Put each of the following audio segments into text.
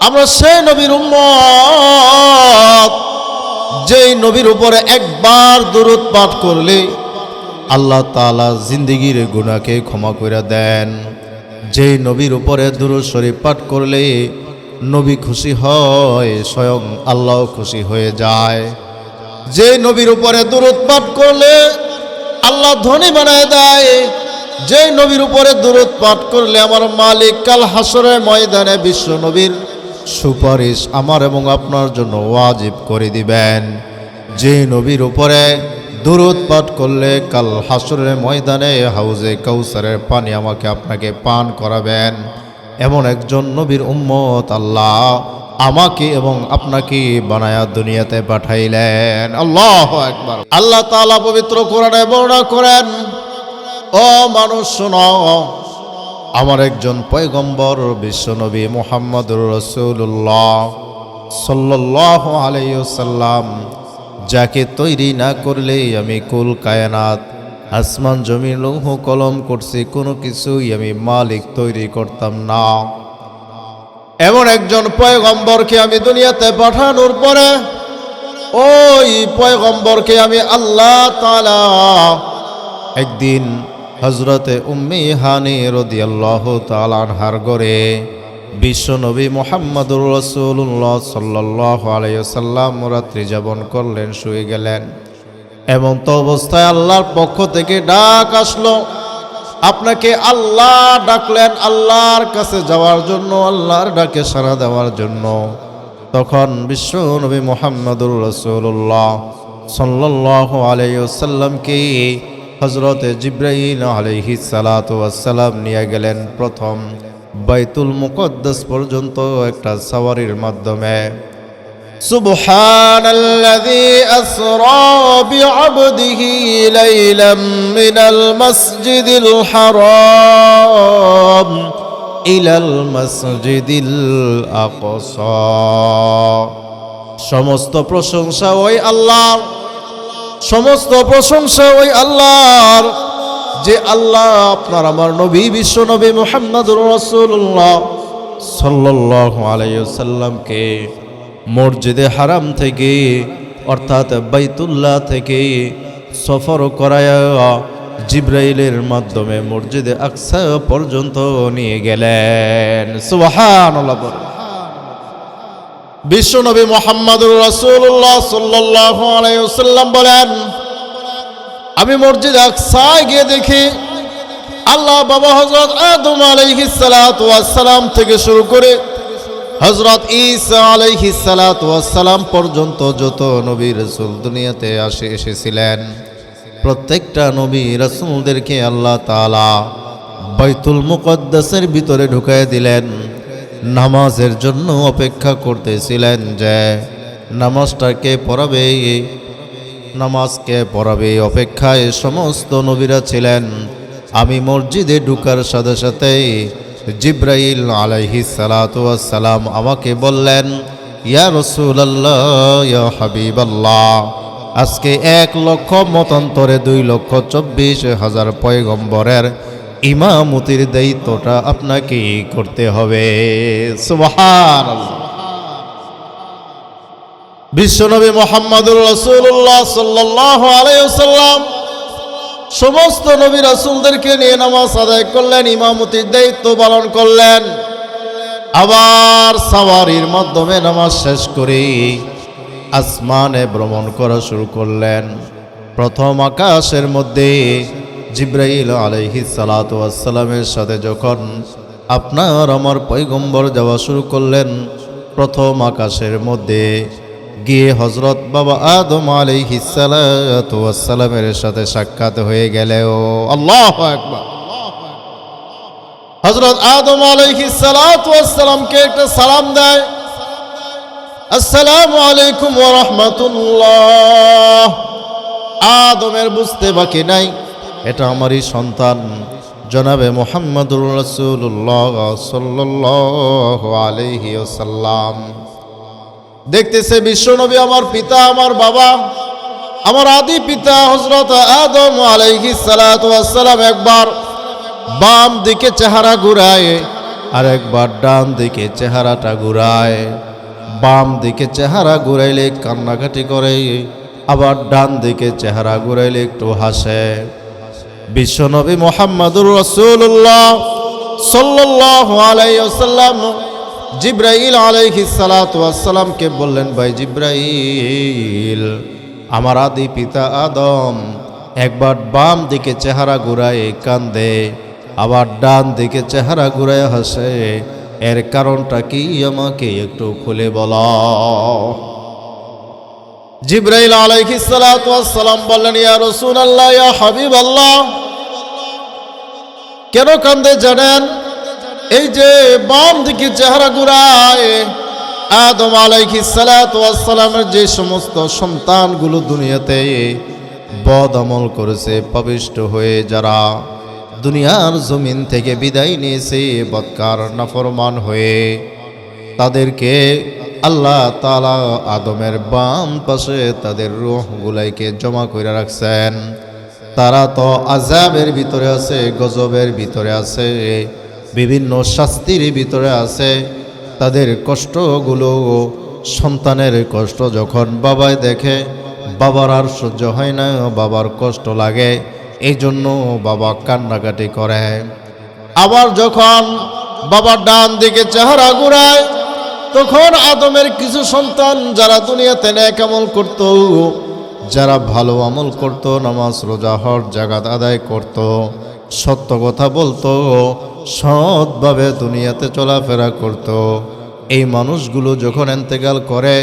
আমরা সেই নবীর উম্মত যেই নবীর উপরে একবার দুরূদ পাঠ করলে আল্লাহ তাআলা জিন্দেগীর গুনাহকে ক্ষমা করে দেন। যেই নবীর উপরে দুরূদ শরীফ পাঠ করলে নবী খুশি হয়, স্বয়ং আল্লাহ খুশি হয়ে যায়। যে নবীর উপরে দুরূদ পাঠ করলে আল্লাহ ধনী বানায় দেয়। যে নবীর উপরে দুরূদ পাঠ করলে আমার মালিক কাল হাসরের ময়দানে বিশ্ব নবীর সুপারিশ আমার এবং আপনার জন্য ওয়াজিব করে দিবেন। যে নবীর উপরে দুরূদ পাঠ করলে কাল হাসরের ময়দানে হাউজে কাউসারের পানি আমাকে আপনাকে পান করাবেন, এমন একজন নবীর উম্মত আল্লাহ আমাকে এবং আপনাকে বানায়া দুনিয়াতে পাঠাইলেন। আল্লাহু আকবার। আল্লাহ তাআলা পবিত্র কোরআনে বর্ণনা করেন, ও মানুষ শোনো, আমার একজন পয়গম্বর বিশ্বনবী মুহাম্মদুর রাসূলুল্লাহ সাল্লাল্লাহু আলাইহি ওয়াসাল্লাম, যাকে তৈরি না করলেই আমি কুল কায়নাত আসমান জমিন লৌহ কলম করছি, কোনো কিছুই আমি মালিক তৈরি করতাম না। এমন একজন পয়গম্বরকে আমি দুনিয়াতে পাঠানোর পরে ওই পয়গম্বরকে আমি আল্লাহ তাআলা একদিন হযরতে উম্মে হানি রাদিয়াল্লাহু তাআলা আনহার ঘরে বিশ্বনবী মুহাম্মদুর রাসূলুল্লাহ সাল্লাল্লাহু আলাইহি ওয়াসাল্লাম রাত্রি যাপন করলেন, শুয়ে গেলেন। এমন তো অবস্থায় আল্লাহর পক্ষ থেকে ডাক আসলো, আপনাকে আল্লাহ ডাকলেন আল্লাহর কাছে যাওয়ার জন্য, আল্লাহর ডাকে সাড়া দেওয়ার জন্য। তখন বিশ্বনবী মুহাম্মদুর রাসূলুল্লাহ সাল্লাল্লাহু আলাইহি ওয়াসাল্লামকে হযরতে জিবরাইল আলাইহিস সালাতু ওয়াস সালাম নিয়ে গেলেন প্রথম বাইতুল মুকদ্দাস পর্যন্ত একটা সাওয়ারির মাধ্যমে। সুবহানাল্লাযী আসরা বিআবদিহি লাইলাম মিনাল মাসজিদিল হারাম ইলাল মাসজিদিল আকসা। সমস্ত প্রশংসা ওই আল্লাহর, সমস্ত প্রশংসা ওই আল্লাহর যে আল্লাহ আপনার আমার নবী বিশ্ব নবী মুহাম্মদুর রাসূলুল্লাহ সাল্লাল্লাহু আলাইহি ওয়াসাল্লামকে মসজিদে হারাম থেকে অর্থাৎ বাইতুল্লাহ থেকে সফর করায়া জিবরাইলের মাধ্যমে মসজিদে আকসা পর্যন্ত নিয়ে গেলেন। সুবহানাল্লাহ। বিশ্বনবী মুহাম্মদুর রাসূলুল্লাহ সাল্লাল্লাহু আলাইহি ওয়াসাল্লাম বলেন, আমি মসজিদ আকসায় গিয়ে দেখি আল্লাহ বাবা হযরত আদম আলাইহিস সালাতু ওয়াস সালাম থেকে শুরু করে হযরত ঈসা আলাইহিস সালাতু ওয়াস সালাম পর্যন্ত যত নবী রাসূল দুনিয়াতে এসেছিলেন, প্রত্যেকটা নবী রাসূলদেরকে আল্লাহ তাআলা বাইতুল মুকদ্দাসের ভিতরে ঢুকায় দিলেন। নামাজের জন্য অপেক্ষা করতেছিলেন যে নামাজটাকে পড়াবে, নামাজকে পড়াবে অপেক্ষায় সমস্ত নবীরা ছিলেন। আমি মসজিদে ঢুকার সাথে সাথেই জিবরাইল আলাইহিস সালাতু ওয়াস সালাম আমাকে বললেন, ইয়া রাসূলুল্লাহ, ইয়া হাবিবাল্লাহ, আজকে 1 লক্ষ মতান্তরে 2,24,000 পয়গম্বরের ইমামতির দায়িত্বটা আপনাকে করতে হবে। সুবহানাল্লাহ। বিশ্বনবী মুহাম্মদুর রাসূলুল্লাহ সাল্লাল্লাহু আলাইহি ওয়াসাল্লাম সমস্ত নবী রাসূলদেরকে নিয়ে নামাজ আদায় করলেন, ইমামতির দায়িত্ব পালন করলেন। আবার সাওয়ারির মাধ্যমে নামাজ শেষ করে আসমানে ভ্রমণ করা শুরু করলেন। প্রথম আকাশের মধ্যে জিবরাইল আলাইহিস সালাতু ওয়াস সালামের সাথে যখন আপনার আমার পয়গম্বর যাওয়া শুরু করলেন, প্রথম আকাশের মধ্যে গিয়ে হযরত বাবা আদম আলাইহিস সালাতু ওয়াস সালামের সাথে সাক্ষাৎ হয়ে গেলেও আল্লাহু আকবার। হযরত আদম আলাইহিস সালাতু ওয়াস সালামকে একটা সালাম দেয়, আসসালামু আলাইকুম ওয়া রাহমাতুল্লাহ। আদমের বুঝতে বাকি নাই, এটা আমারই সন্তান জনাবে মুহাম্মদুর রাসূলুল্লাহ সাল্লাল্লাহু আলাইহি ওয়াসাল্লাম। দেখতেছে বিশ্বনবী আমার পিতা, আমার বাবা, আমার আদি পিতা হযরত আদম আলাইহিস সালাতু ওয়াস সালাম একবার বাম দিকে চেহারা ঘুরায় আর একবার ডান দিকে চেহারাটা ঘুরায়, বাম দিকে চেহারা ঘুরাইলে কান্নাকাটি করে, আবার ডান দিকে চেহারা ঘুরাইলে একটু হাসে। বিশ্বনবী মুহাম্মদুর রাসূলুল্লাহ সাল্লাল্লাহু আলাইহি ওয়াসাল্লাম জিবরাইল আলাইহিস সালাতু ওয়াস সালামকে বললেন, ভাই জিবরাইল, আমার আদি পিতা আদম একবার বাম দিকে চেহারা ঘুরায় কান্দে, আবার ডান দিকে চেহারা ঘুরায় হাসে, এর কারণটা কি আমাকে একটু খুলে বলো। জিবরাইল আলাইহিস সালাতু ওয়াস সালাম বললেন, ইয়া রাসূলুল্লাহ, ইয়া হাবিবাল্লাহ, কেন কান্দে জানেন? এই যে বাম দিকে চেহারা ঘুরায়, আদম আলাইহিস সালাতু ওয়াস সালামের যে সমস্ত সন্তানগুলো দুনিয়াতে বদ আমল করেছে, পাপিষ্ঠ হয়ে যারা দুনিয়ার জমিন থেকে বিদায় নিয়েছে বদকার নাফরমান হয়ে, তাদেরকে আল্লাহ তাআলা আদমের বাম পাশে তাদের রূহগুলাইকে জমা করে রাখছেন। তারা তো আযাবের ভিতরে আছে, গজবের ভিতরে আছে, বিভিন্ন শাস্তির ভিতরে আছে। তাদের কষ্টগুলো, সন্তানের কষ্ট যখন বাবায় দেখে, বাবার আর সহ্য হয় না, বাবার কষ্ট লাগে, এই জন্য বাবা কান্নাকাটি করে। আবার যখন বাবার ডান দিকে চেহারা ঘুরায়, তখন আদমের কিছু সন্তান যারা দুনিয়াতে নেক আমল করত, যারা ভালো আমল করত, নামাজ রোজা হজ জাকাত আদায় করত, সত্য কথা বলতো, সৎভাবে দুনিয়াতে চলাফেরা করত, এই মানুষগুলো যখন ইন্তেকাল করে,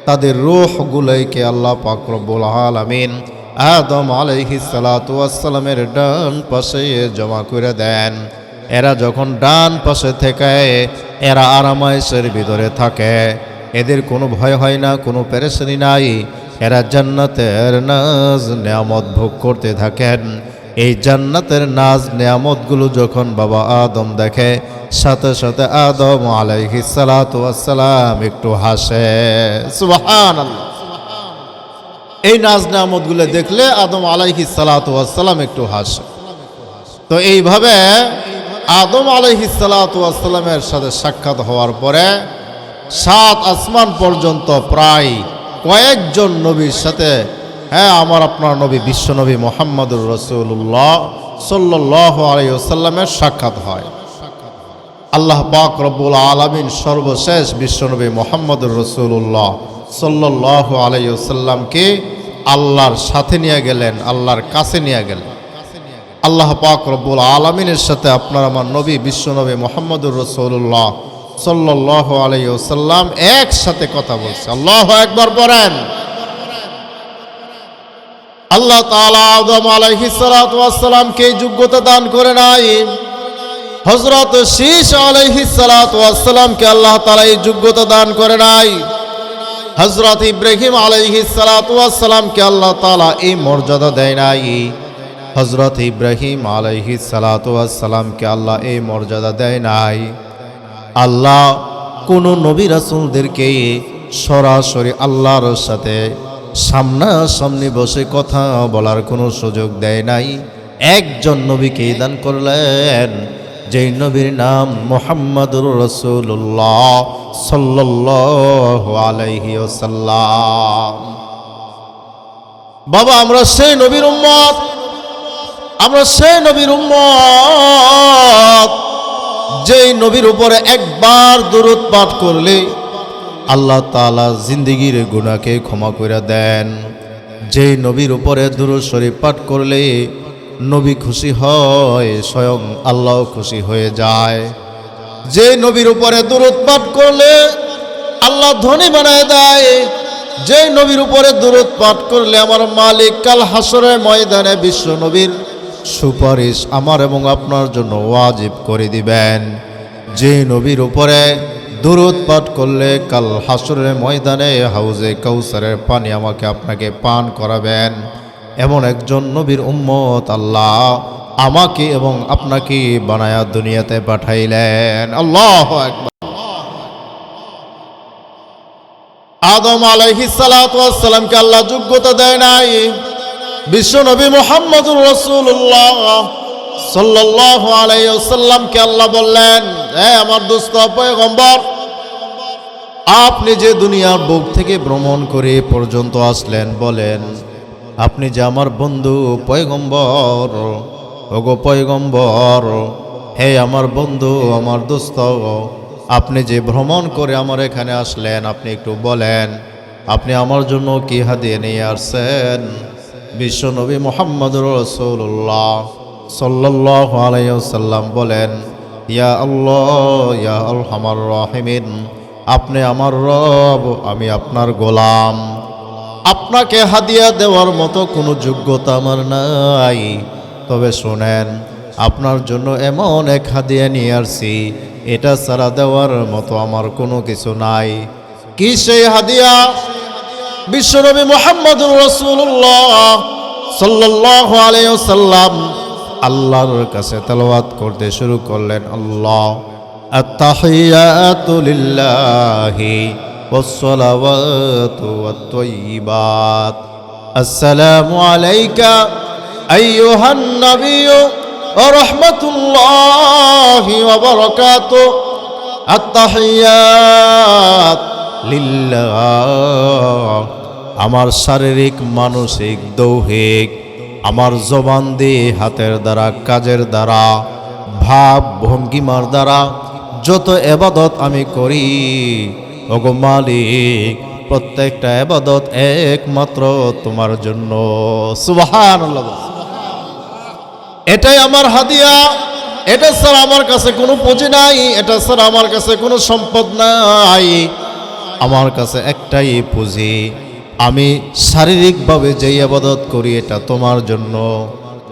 তাদের রূহগুলোকে আল্লাহ পাক রব্বুল আলামিন আদম আলাইহিস সালাতু ওয়াস সালামের ডান পাশে জমা করে দেন। এরা যখন ডান পাশে থেকে এরা আরামায়েশের ভিতরে থাকে, এদের কোনো ভয় হয় না, কোনো পেরেশানি নাই, এরা জান্নাতের নাজ নেয়ামত ভোগ করতে থাকেন। এই জান্নাতের নাজ নেয়ামতগুলো যখন বাবা আদম দেখে, সাথে সাথে আদম আলাইহিস সালাতু ওয়াস সালাম একটু হাসে। সুবহানাল্লাহ। এই নাজ নেয়ামতগুলো দেখলে আদম আলাইহিস সালাতু ওয়াস সালাম একটু হাসে। তো এইভাবে আদম আলাইহিস সালাতু ওয়াস সালামের সাথে সাক্ষাৎ হওয়ার পরে 7 আসমান পর্যন্ত প্রায় কয়েকজন নবীর সাথে, আমার আপনার নবী বিশ্বনবী মুহাম্মদুর রাসূলুল্লাহ সাল্লাল্লাহু আলাইহি ওয়াসাল্লামের সাক্ষাৎ হয়। আল্লাহ পাক রব্বুল আলামিন সর্বশেষ বিশ্বনবী মুহাম্মদুর রাসূলুল্লাহ সাল্লাল্লাহু আলাইহি ওয়াসাল্লামকে আল্লাহর সাথে নিয়ে গেলেন, আল্লাহর কাছে নিয়ে গেলেন। আল্লাহ পাক রব্বুল আলামিনের সাথে আপনার আমার নবী বিশ্বনবী মুহাম্মদুর রাসূলুল্লাহ সাল্লাল্লাহু আলাইহি ওয়াসাল্লাম একসাথে কথা বলছে। আল্লাহু আকবার বলেন। আল্লাহ তাআলা আদম আলাইহিস সালাতু ওয়াস সালামকে যোগ্যতা দান করে নাই, হযরত শীশ আলাইহিস সালাতু ওয়াস সালামকে আল্লাহ তাআলা এই যোগ্যতা দান করে নাই, হযরত ইব্রাহিম আলাইহিস সালাতু ওয়াস সালামকে আল্লাহ তাআলা এই মর্যাদা দেয় নাই, হযরত ইব্রাহিম আলাইহিস সালাতু ওয়াস সালামকে আল্লাহ এই মর্যাদা দেয় নাই। আল্লাহ কোন নবী রাসূলদেরকে সরাসরি আল্লাহর সাথে সামনাসামনি বসে কথা বলার কোনো সুযোগ দেয় নাই। একজন নবীকে দান করলেন, যেই নবীর নাম মুহাম্মদুর রাসূলুল্লাহ সাল্লাল্লাহু আলাইহি ওয়াসাল্লাম। বাবা, আমরা সেই নবীর উম্মত, আমরা সেই নবীর উম্মত যেই নবীর উপরে একবার দুরূদ পাঠ করলে আল্লাহ তাআলা জিন্দেগীর গুনাহকে ক্ষমা করে দেন। যেই নবীর উপরে দুরূদ শরীফ পাঠ করলে নবী খুশি হয়, স্বয়ং আল্লাহ খুশি হয়ে যায়। যে নবীর উপরে দুরূদ পাঠ করলে আল্লাহ ধনী বানায় দেয়। যে নবীর উপরে দুরূদ পাঠ করলে আমার মালিক কাল হাসরের ময়দানে বিশ্ব নবীর সুপারিশ আমার এবং আপনার জন্য ওয়াজিব করে দিবেন। যে নবীর উপরে দুরূদ পাঠ করলে কাল হাসরের ময়দানে হাউজে কাউসারের পানি আমাকে আপনাকে পান করাবেন, এমন একজন নবীর উম্মত আল্লাহ আমাকে এবং আপনাকে বানায়া দুনিয়াতে পাঠাইলেন। আল্লাহু আকবার। আদম আলাইহিস সালাতু ওয়াস সালামকে আল্লাহ যোগ্যতা দেয় নাই, বিশ্ব নবী মুহাম্মদুর রাসূলুল্লাহ সাল্লাল্লাহু আলাইহি ওয়াসাল্লামকে আল্লাহ বললেন, হে আমার দোস্ত পয়গম্বর, আপনি যে দুনিয়ার বুক থেকে ভ্রমণ করে পর্যন্ত আসলেন, বলেন আপনি যে আমার বন্ধু পয়গম্বর, ওগো পয়গম্বর, হে আমার বন্ধু, আমার দোস্ত, আপনি যে ভ্রমণ করে আমার এখানে আসলেন, আপনি একটু বলেন আপনি আমার জন্য কি হাদিয়া নিয়ে আসছেন। বিশ্বনবী মুহাম্মদুর রাসূলুল্লাহ সাল্লাল্লাহু আলাইহি ওয়াসাল্লাম বলেন, ইয়া আল্লাহ ইয়া আরহামার রাহিমিন, আপনি আমার রব, আমি আপনার গোলাম, আপনাকে হাদিয়া দেওয়ার মতো কোনো যোগ্যতা আমার নাই, তবে শোনেন আপনার জন্য এমন এক হাদিয়া নিয়ে আসছি, এটা ছাড়া দেওয়ার মতো আমার কোনো কিছু নাই। কি সেই হাদিয়া? বিশ্বনবী মুহাম্মদুর রাসূলুল্লাহ সাল্লাল্লাহু আলাইহি ওয়াসাল্লাম আল্লাহর কাছে তেলাওয়াত করতে শুরু করলেন, আল্লাহ আত-তাহিয়াতু লিল্লাহি ওয়াস-সালাওয়াতু ওয়াত-তাইয়্যিবাত, আসসালামু আলাইকা আইয়ুহান নাবিয়্যু ওয়া রাহমাতুল্লাহি ওয়া বারাকাতুহু, আত-তাহিয়াত লিল্লাহ। আমার শারীরিক মানসিক দৈহিক আমার জবান দিয়ে, হাতের দ্বারা, কাজের দ্বারা, ভাব ভঙ্গিমার দ্বারা যত ইবাদত আমি করি, ওগো মালিক, প্রত্যেকটা ইবাদত একমাত্র তোমার জন্য। সুবহানাল্লাহ। এটাই আমার হাদিয়া, এটা ছাড়া আমার কাছে কোনো পুঁজি নাই, এটা ছাড়া আমার কাছে কোনো সম্পদ নাই। আমার কাছে একটাই পুঁজি, আমি শারীরিকভাবে যে ইবাদত করি এটা তোমার জন্য,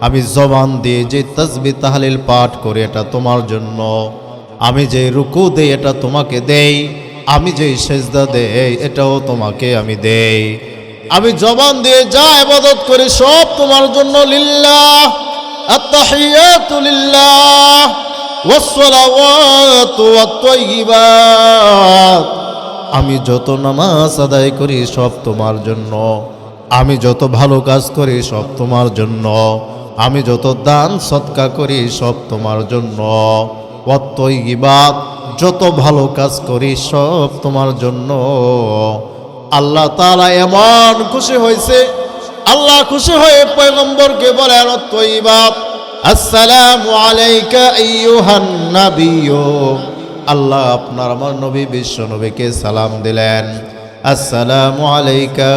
আমি জবান দিয়ে যে তাসবিহ তাহলিল পাঠ করি এটা তোমার জন্য, আমি যে রুকু দেই এটা তোমাকে দেই, আমি যে সেজদা দেই এটাও তোমাকে আমি দেই, আমি জবান দিয়ে যা ইবাদত করি সব তোমার জন্য। লিল্লাহ, আত-তাহিয়াতু লিল্লাহ ওয়াস-সালাওয়াতু ওয়াত-তাইয়্যিবাত, আমি যত নামাজ আদায় করি সব তোমার জন্য, আমি যত ভালো কাজ করি সব তোমার জন্য, আমি যত দান সদকা করি সব তোমার জন্য। ওয়াত-তাইয়্যিবাত, যত ভালো কাজ করি সব তোমার জন্য। আল্লাহ তাআলা এমন খুশি হয়েছে, আল্লাহ খুশি হয়ে পয়গম্বরকে বলেন, ওয়াত-তাইয়্যিবাত, আসসালামু আলাইকা আইয়ুহান নাবিয়্যু, আল্লাহ আপনার আমার নবী বিশ্ব নবীকে সালাম দিলেন, আসসালামু আলাইকা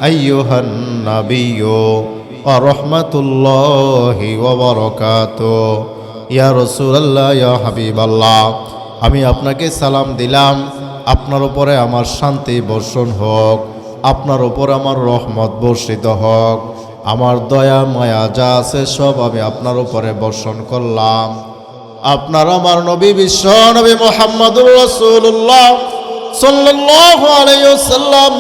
আইয়ুহান নাবিয়্যু ওয়া রাহমাতুল্লাহি ওয়া বারাকাতুহু, ইয়া রাসূলুল্লাহ ইয়া হাবিবাল্লাহ, আমি আপনাকে সালাম দিলাম, আপনার উপরে আমার শান্তি বর্ষণ হোক, আপনার উপর আমার রহমত বর্ষিত হোক, আমার দয়া মায়া যা আছে সব আমি আপনার উপরে বর্ষণ করলাম। আপনার আমার নবী বিশ্ব নবী মুহাম্মদুর রাসূলুল্লাহ সাল্লাল্লাহু আলাইহি ওয়াসাল্লাম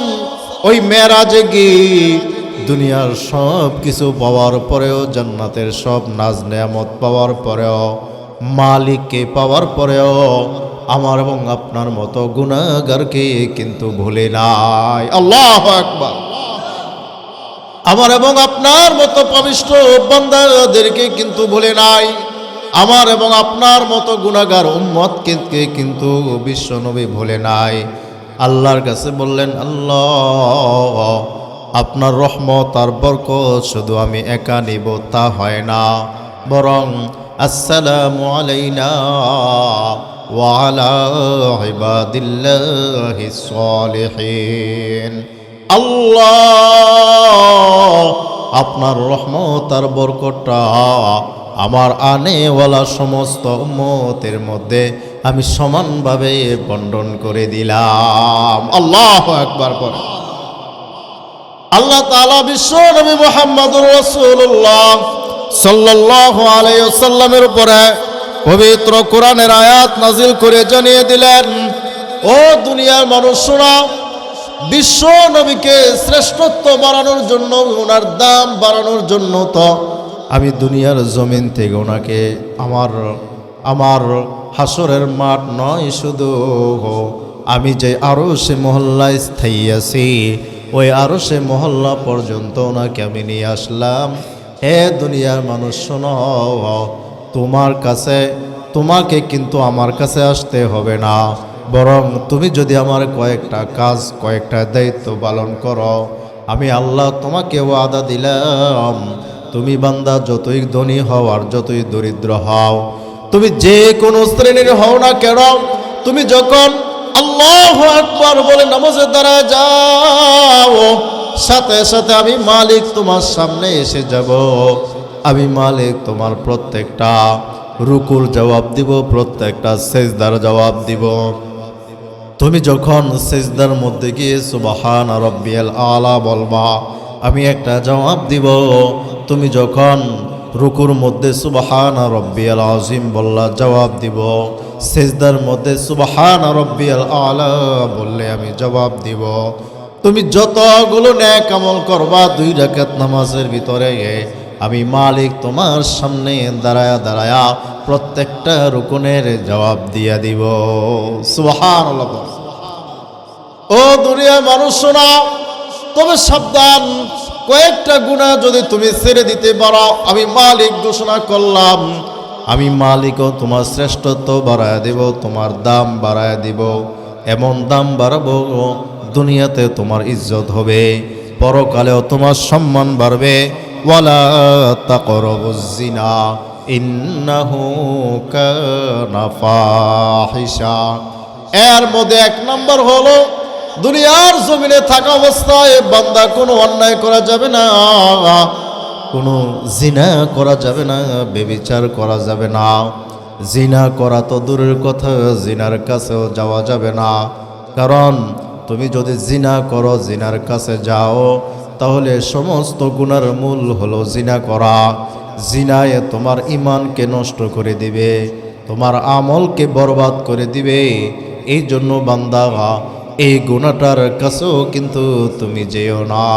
ওই মেরাজে গিয়ে দুনিয়ার সব কিছু পাওয়ার পরেও, জান্নাতের সব নাজ নেয়ামত পাওয়ার পরেও, মালিককে পাওয়ার পরেও আমার এবং আপনার মতো গুনাহগারকে কিন্তু ভুলে নাই। আল্লাহু আকবার। আমার এবং আপনার মতো পবিত্র বান্দাদেরকে কিন্তু ভুলে নাই, আমার এবং আপনার মতো গুনাহগার উম্মতকে কিন্তু বিশ্বনবী ভুলে নাই। আল্লাহর কাছে বললেন, আল্লাহ আপনার রহমত আর বরকত শুধু আমি একা নিব তা হয় না, বরং আসসালামু আলাইনা ওয়া আলা ইবাদিল্লাহিস সালিহিন। আল্লাহ আপনার রহমত আর বরকতটা আমার আনেওয়ালা সমস্ত উম্মতের মধ্যে আমি সমানভাবে বন্টন করে দিলাম। আল্লাহু আকবার পড়ে আল্লাহ তাআলা বিশ্ব নবী মুহাম্মদুর রাসূলুল্লাহ সাল্লাল্লাহু আলাইহি ওয়াসাল্লামের উপরে পবিত্র কোরআনের আয়াত নাজিল করে জানিয়ে দিলেন, ও দুনিয়ার মানুষ শোনো, বিশ্ব নবীকে শ্রেষ্ঠত্ব বাড়ানোর জন্য, ওনার দাম বাড়ানোর জন্য তো আমি দুনিয়ার জমিন থেকে ওনাকে আমার হাসরের মাঠ নয়, শুধু আমি যে আরশে মহল্লায় স্থায়ী আছি ওই আরশে মহল্লা পর্যন্ত ওনাকে আমি নিয়ে আসলাম। হে দুনিয়ার মানুষ শোনো, তোমার কাছে, তোমাকে কিন্তু আমার কাছে আসতে হবে না, বরং তুমি যদি আমার কয়েকটা কাজ, কয়েকটা দায়িত্ব পালন করো, আমি আল্লাহ তোমাকে ওয়াদা দিলাম, তুমি বান্দা যতই ধনী হও আর যতই দরিদ্র হও, তুমি যে কোনো শ্রেণীর হও না কেন, তুমি যখন আল্লাহু আকবার বলে নামাজের দ্বারা যাও, সাথে সাথে আমি মালিক তোমার সামনে এসে যাব। আমি মালিক তোমার প্রত্যেকটা রুকুর জবাব দিব, প্রত্যেকটা সেজদার জবাব দিব। তুমি যখন সেজদার মধ্যে গিয়ে সুবহান রাব্বিয়াল আলা বলবা, আমি একটা জবাব দিব। তুমি যখন রুকুর মধ্যে সুবহান রাব্বিয়াল আযীম বললা, জবাব দিব। সেজদার মধ্যে সুবহান রাব্বিয়াল আলা বললে আমি জবাব দিব। তুমি যতগুলো নেক আমল করবা 2 রাকাত নামাজের ভিতরে, আমি মালিক তোমার সামনে দাঁড়ায়া দাঁড়ায়া প্রত্যেকটা রুকুনের জবাব দিয়া দিব। সুবহানাল্লাহ। ও দুনিয়ার মানুষ শোনা, তবে সাবধান, কয়েকটা গুনাহ যদি তুমি ছেড়ে দিতে পারো, আমি মালিক ঘোষণা করলাম, আমি মালিকও তোমার শ্রেষ্ঠত্ব বাড়ায় দেব, তোমার দাম বাড়ায় দিব। এমন দাম বাড়াবো, দুনিয়াতে তোমার ইজ্জত হবে, পরকালেও তোমার সম্মান বাড়বে। ওয়ালা তাকরাবুজ জিনা ইন্নাহু কানা ফাহিশা। এর মধ্যে 1 নম্বর হলো, দুনিয়ার জমিনে থাকা অবস্থায় বান্দা কোনো অন্যায় করা যাবে না, কোনো জিনা করা যাবে না, ব্যভিচার করা যাবে না। জিনা করা তো দূরের কথা, জিনার কাছেও যাওয়া যাবে না। কারণ তুমি যদি জিনা করো, জিনার কাছে যাও, তাহলে সমস্ত গুনার মূল হলো জিনা করা। জিনায় তোমার ঈমানকে নষ্ট করে দিবে, তোমার আমলকে বরবাদ করে দিবে। এই জন্য বান্দা এই গুনাহটার কাছেও কিন্তু তুমি যেও না।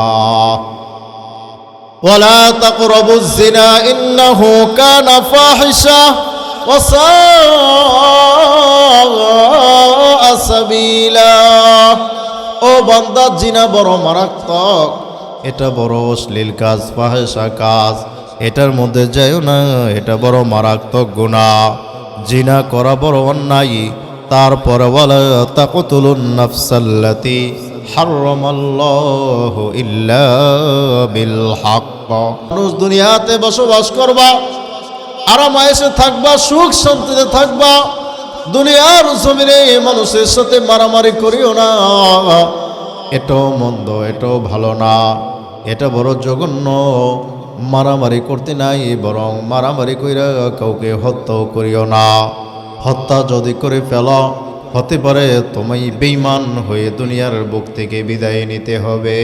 ওয়ালা তাকরাবুজ জিনা ইন্নাহু কানা ফাহিশা ওয়া সাআ সাবিলা। ও বান্দা, জিনা বড় মারাত্মক, এটা বড় অশ্লীল কাজ, ফাহিশা কাজ, এটার মধ্যে যাইও না, এটা বড় মারাত্মক গুনাহ। জিনা করা বড় অন্যায়। তারপর ওয়ালা তাকতুলুন নাফসাল্লাতী হারামাল্লাহু ইল্লা বিল হক। মানুষ দুনিয়াতে বসবাস করবা, আরাম-আয়েশে থাকবা, সুখ শান্তিতে থাকবা। দুনিয়ার জমিনে মানুষের সাথে মারামারি করিও না, এটাও মন্দ, এটাও ভালো না, এটা বড় জঘন্য। মারামারি করতে নাই, বরং মারামারি কইরা কাউকে হত্যাও করিও না। হত্যা যদি করে ফেল, হতে পারে তুমি বেঈমান হয়ে দুনিয়ার বুক থেকে বিদায় নিতে হবে।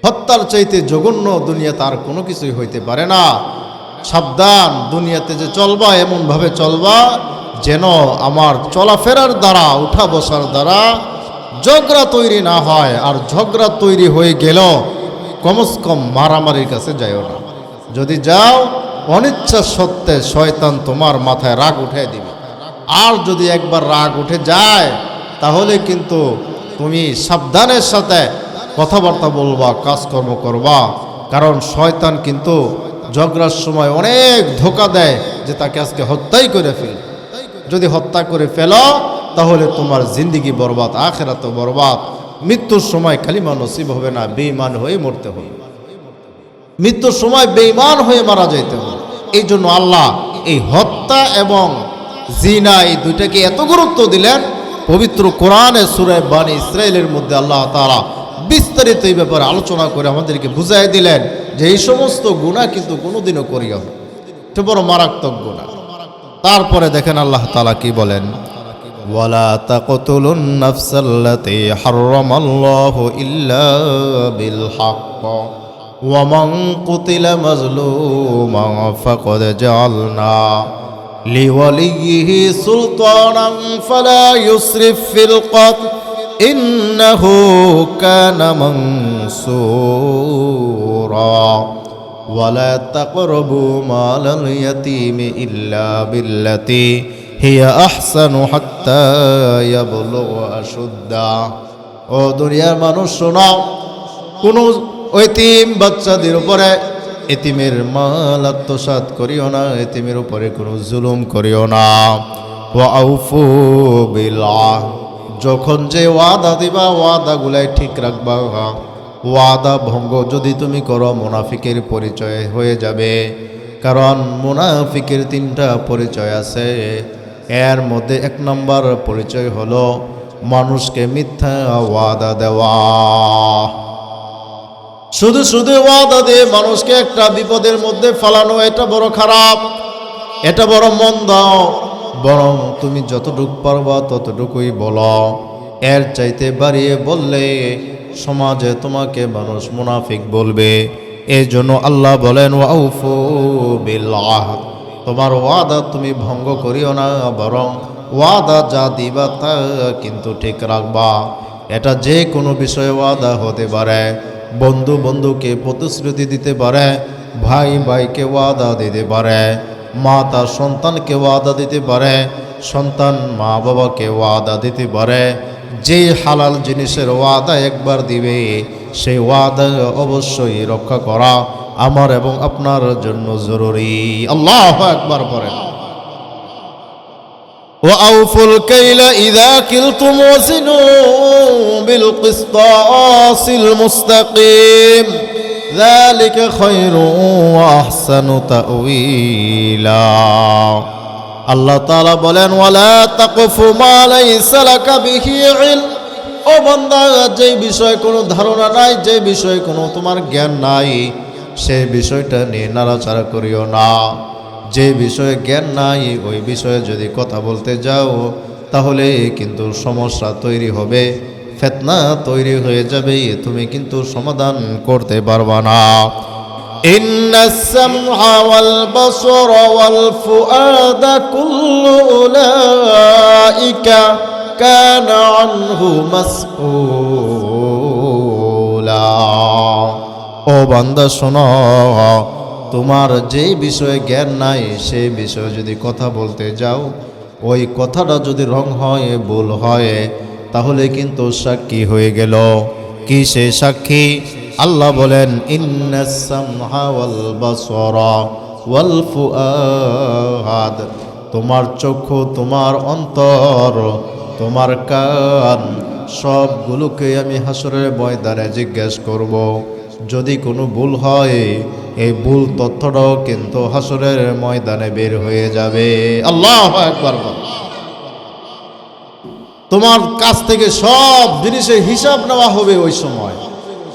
হত্যার চাইতে জঘন্য দুনিয়াতে আর কোনো কিছুই হইতে পারে না। সাবধান, দুনিয়াতে যে চলবা এমনভাবে চলবা যেন আমার চলাফেরার দ্বারা, উঠা বসার দ্বারা ঝগড়া তৈরি না হয়। আর ঝগড়া তৈরি হয়ে গেল, কমসে কম মারামারির কাছে যাইও না। যদি যাও, অনিচ্ছা সত্ত্বে শয়তান তোমার মাথায় রাগ উঠিয়ে দিবে। আর যদি একবার রাগ উঠে যায়, তাহলে কিন্তু তুমি সাবধানের সাথে কথাবার্তা বলবা, কাজকর্ম করবা। কারণ শয়তান কিন্তু ঝগড়ার সময় অনেক ধোঁকা দেয় যে তাকে আজকে হত্যাই করে ফেল। যদি হত্যা করে ফেলো, তাহলে তোমার জিন্দিগি বরবাদ, আখিরাতও বরবাদ। মৃত্যুর সময় কালিমা নসিব হবে না, বেঈমান হয়ে মরতে হবে। মৃত্যুর সময় বেঈমান হয়ে মারা যাইতে হবে। এই জন্য আল্লাহ এই হত্যা এবং জিনা, এই দুইটাকে এত গুরুত্ব দিলেন। পবিত্র কোরআনে সূরা বানী ইসরাঈলের মধ্যে আল্লাহ তাআলা বিস্তারিত এই ব্যাপারে আলোচনা করে আমাদেরকে বুঝাই দিলেন যে এই সমস্ত গুনাহ কিন্তু কোনোদিনও করিও না, এটা বড় মারাত্মক গুনাহ। তারপরে দেখেন আল্লাহ তাআলা কি বলেন, ওয়ালা তাকতুলুন নাফসাল্লাতী হারামাল্লাহু ইল্লা বিল হক ওয়া মান কুতিলা মাজলুমান ফাকাদ জাআলনা লিওয়ালিয়িহি সুলতানান ফালা ইউসরিফ ফিল কতল ইন্নাহু কানা মানসুরা ওয়ালা তাকরাবু মালাল ইয়াতীমি ইল্লা বিল্লাতী হিয়া আহসানু হাত্তা ইয়াবলুগা আশুদ্দা। ও দুনিয়ার মানুষ শোনাও, কোন এতিম বাচ্চাদের উপরে এতিমের মাল আত্মসাৎ করিও না, এতিমের উপরে কোনো জুলুম করিও না। ওয়া আউফু বিল আহদ, যখন যে ওয়াদা দিবা ওয়াদাগুলাই ঠিক রাখবা। ওয়াদা ভঙ্গ যদি তুমি করো মুনাফিকের পরিচয় হয়ে যাবে, কারণ মুনাফিকের 3টা পরিচয় আছে। এর মধ্যে 1 নম্বর পরিচয় হলো মানুষকে মিথ্যা ওয়াদা দেওয়া। শুধু শুধু ওয়াদা দিয়ে মানুষকে একটা বিপদের মধ্যে ফেলানো, এটা বড় খারাপ, এটা বড় মন্দ। বরং তুমি যতটুকু পারবা ততটুকুই বলো। এর চাইতে বাড়িয়ে বললে সমাজে তোমাকে মানুষ মুনাফিক বলবে। এই জন্য আল্লাহ বলেন ওয়াউফু বিল আহদ, তোমার ওয়াদা তুমি ভঙ্গ করিও না, বরং ওয়াদা যা দিবা তা কিন্তু ঠিক রাখবা। এটা যে কোনো বিষয়ে ওয়াদা হতে পারে। বন্ধু বন্ধুকে প্রতিশ্রুতি দিতে পারে, ভাই ভাইকে ওয়াদা দিতে পারে, মা তার সন্তানকে ওয়াদা দিতে পারে, সন্তান মা বাবাকে ওয়াদা দিতে পারে। যে হালাল জিনিসের ওয়াদা একবার দিবে, সেই ওয়াদা অবশ্যই রক্ষা করা আমার এবং আপনার জন্য জরুরি। আল্লাহু আকবার বলেন। وأوفوا الكيل إذا كلتم وزنوا بالقسطاس المستقيم ذلك خير وأحسن تأويلا। আল্লাহ তাআলা বলেন ওয়ালা তাকফু মা লাইসা লাকা বিহি ইলম, ও বান্দা, যে বিষয়ে কোনো ধারণা নাই, যে বিষয়ে কোনো তোমার জ্ঞান নাই, সেই বিষয়টা নিয়ে নাড়াচাড়া করিও না। যে বিষয়ে জ্ঞান নাই ওই বিষয়ে যদি কথা বলতে যাও তাহলে কিন্তু সমস্যা তৈরি হবে, ফিতনা তৈরি হয়ে যাবে, তুমি কিন্তু সমাধান করতে পারবা না। ইন্নাস সামআ ওয়াল বাসরা ওয়াল ফুআদা কুল্লু উলাইকা কানা আনহু মাসউলা। ও বান্দা শোনো, তোমার যে বিষয়ে জ্ঞান নাই সেই বিষয়ে যদি কথা বলতে যাও, ওই কথাটা যদি রং হয়, ভুল হয়, তাহলে কিন্তু সাক্ষী হয়ে গেল। কি সে সাক্ষী? আল্লাহ বলেন ইন্নাস সামআ ওয়াল বাসরা ওয়াল ফুআদ, তোমার চক্ষু, তোমার অন্তর, তোমার কান, সবগুলোকে আমি হাসরের ময়দানে জিজ্ঞেস করব। যদি কোনো ভুল হয়, এই ভুল তথ্যটাও কিন্তু হাসরের ময়দানে বের হয়ে যাবে। আল্লাহু আকবার। তোমার কাছ থেকে সব জিনিসের হিসাব নেওয়া হবে ওই সময়।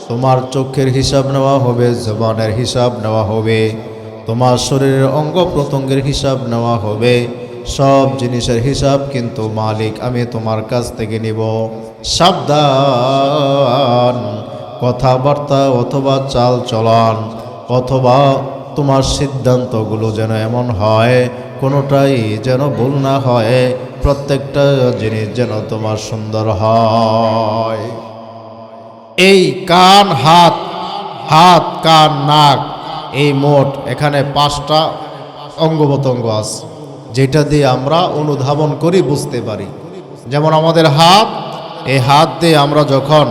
তোমার চোখের হিসাব নেওয়া হবে, জবানের হিসাব নেওয়া হবে, তোমার শরীরের অঙ্গ প্রত্যঙ্গের হিসাব নেওয়া হবে। সব জিনিসের হিসাব কিন্তু মালিক আমি তোমার কাছ থেকে নিব। সাবধান, কথাবার্তা অথবা চাল চলন অথবা তোমার সিদ্ধান্তগুলো যেন এমন হয় কোনোটাই যেন ভুল না হয়, প্রত্যেকটা জিনিস যেন তোমার সুন্দর হয়। এই কান, হাত, হাত কান নাক, এই মোট এখানে 5টা অঙ্গ প্রত্যঙ্গ আছে, যেটা দিয়ে আমরা অনুধাবন করি, বুঝতে পারি। যেমন আমাদের হাত, এই হাত দিয়ে আমরা যখন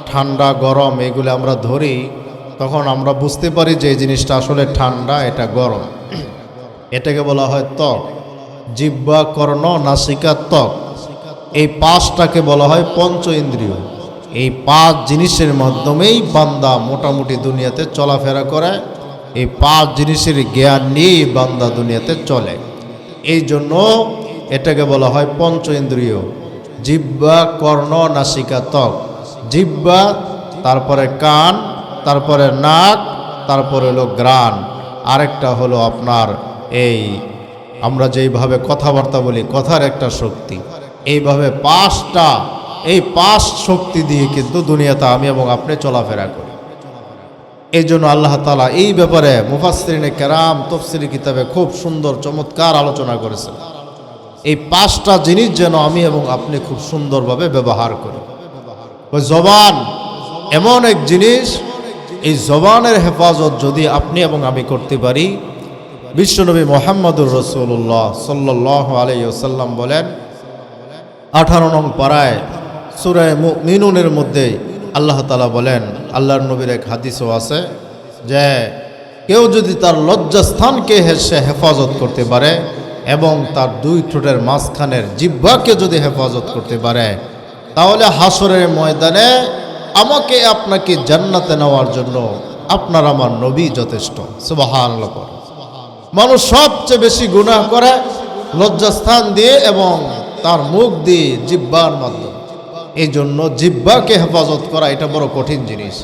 ঠান্ডা গরম এগুলো আমরা ধরি, তখন আমরা বুঝতে পারি যে এই জিনিসটা আসলে ঠান্ডা, এটা গরম। এটাকে বলা হয় ত্বক। জিহ্বা, কর্ণ, নাসিকা, ত্বক, এই 5টাকে বলা হয় পঞ্চ ইন্দ্রিয়। এই 5 জিনিসের মাধ্যমেই বান্দা মোটামুটি দুনিয়াতে চলাফেরা করে। এই 5 জিনিসের জ্ঞান নিয়েই বান্দা দুনিয়াতে চলে। এই জন্য এটাকে বলা হয় পঞ্চ ইন্দ্রিয়। জিহ্বা, কর্ণ, নাসিকা, ত্বক। জিহ্বা, তারপরে কান, তারপরে নাক, তারপরে হলো ঘ্রাণ, আরেকটা হলো আপনার এই আমরা যেইভাবে কথাবার্তা বলি, কথার একটা শক্তি। এইভাবে 5টা, এই 5 শক্তি দিয়ে কিন্তু দুনিয়াতে আমি এবং আপনি চলাফেরা করি। এই জন্য আল্লাহ তাআলা এই ব্যাপারে মুফাসসিরিনে কেরাম তাফসীর কিতাবে খুব সুন্দর চমৎকার আলোচনা করেছেন। এই 5টা জিনিস যেন আমি এবং আপনি খুব সুন্দরভাবে ব্যবহার করি। ওই জবান এমন এক জিনিস, এই জবানের হেফাজত যদি আপনি এবং আমি করতে পারি, বিশ্বনবী মুহাম্মদুর রাসূলুল্লাহ সাল্লাল্লাহু আলাইহি ওয়াসাল্লাম বলেন 18 নং পারায় সূরা মুমিনুনের মধ্যে আল্লাহ তাআলা বলেন, আল্লাহর নবীর এক হাদিসও আছে যে কেউ যদি তার লজ্জাস্থানকে সে হেফাজত করতে পারে এবং তার দুই ঠোঁটের মাঝখানের জিহ্বাকে যদি হেফাজত করতে পারে, তাহলে হাসরের ময়দানে আমাকে আপনাকে জান্নাতে নেওয়ার জন্য আপনার আমার নবী যথেষ্ট। সুবহানাল্লাহ। মানুষ সবচেয়ে বেশি গুনাহ করে লজ্জাস্থান দিয়ে এবং তার মুখ দিয়ে, জিহ্বার মাধ্যমে। এই জন্য জিহ্বাকে হেফাজত করা এটা বড় কঠিন জিনিস।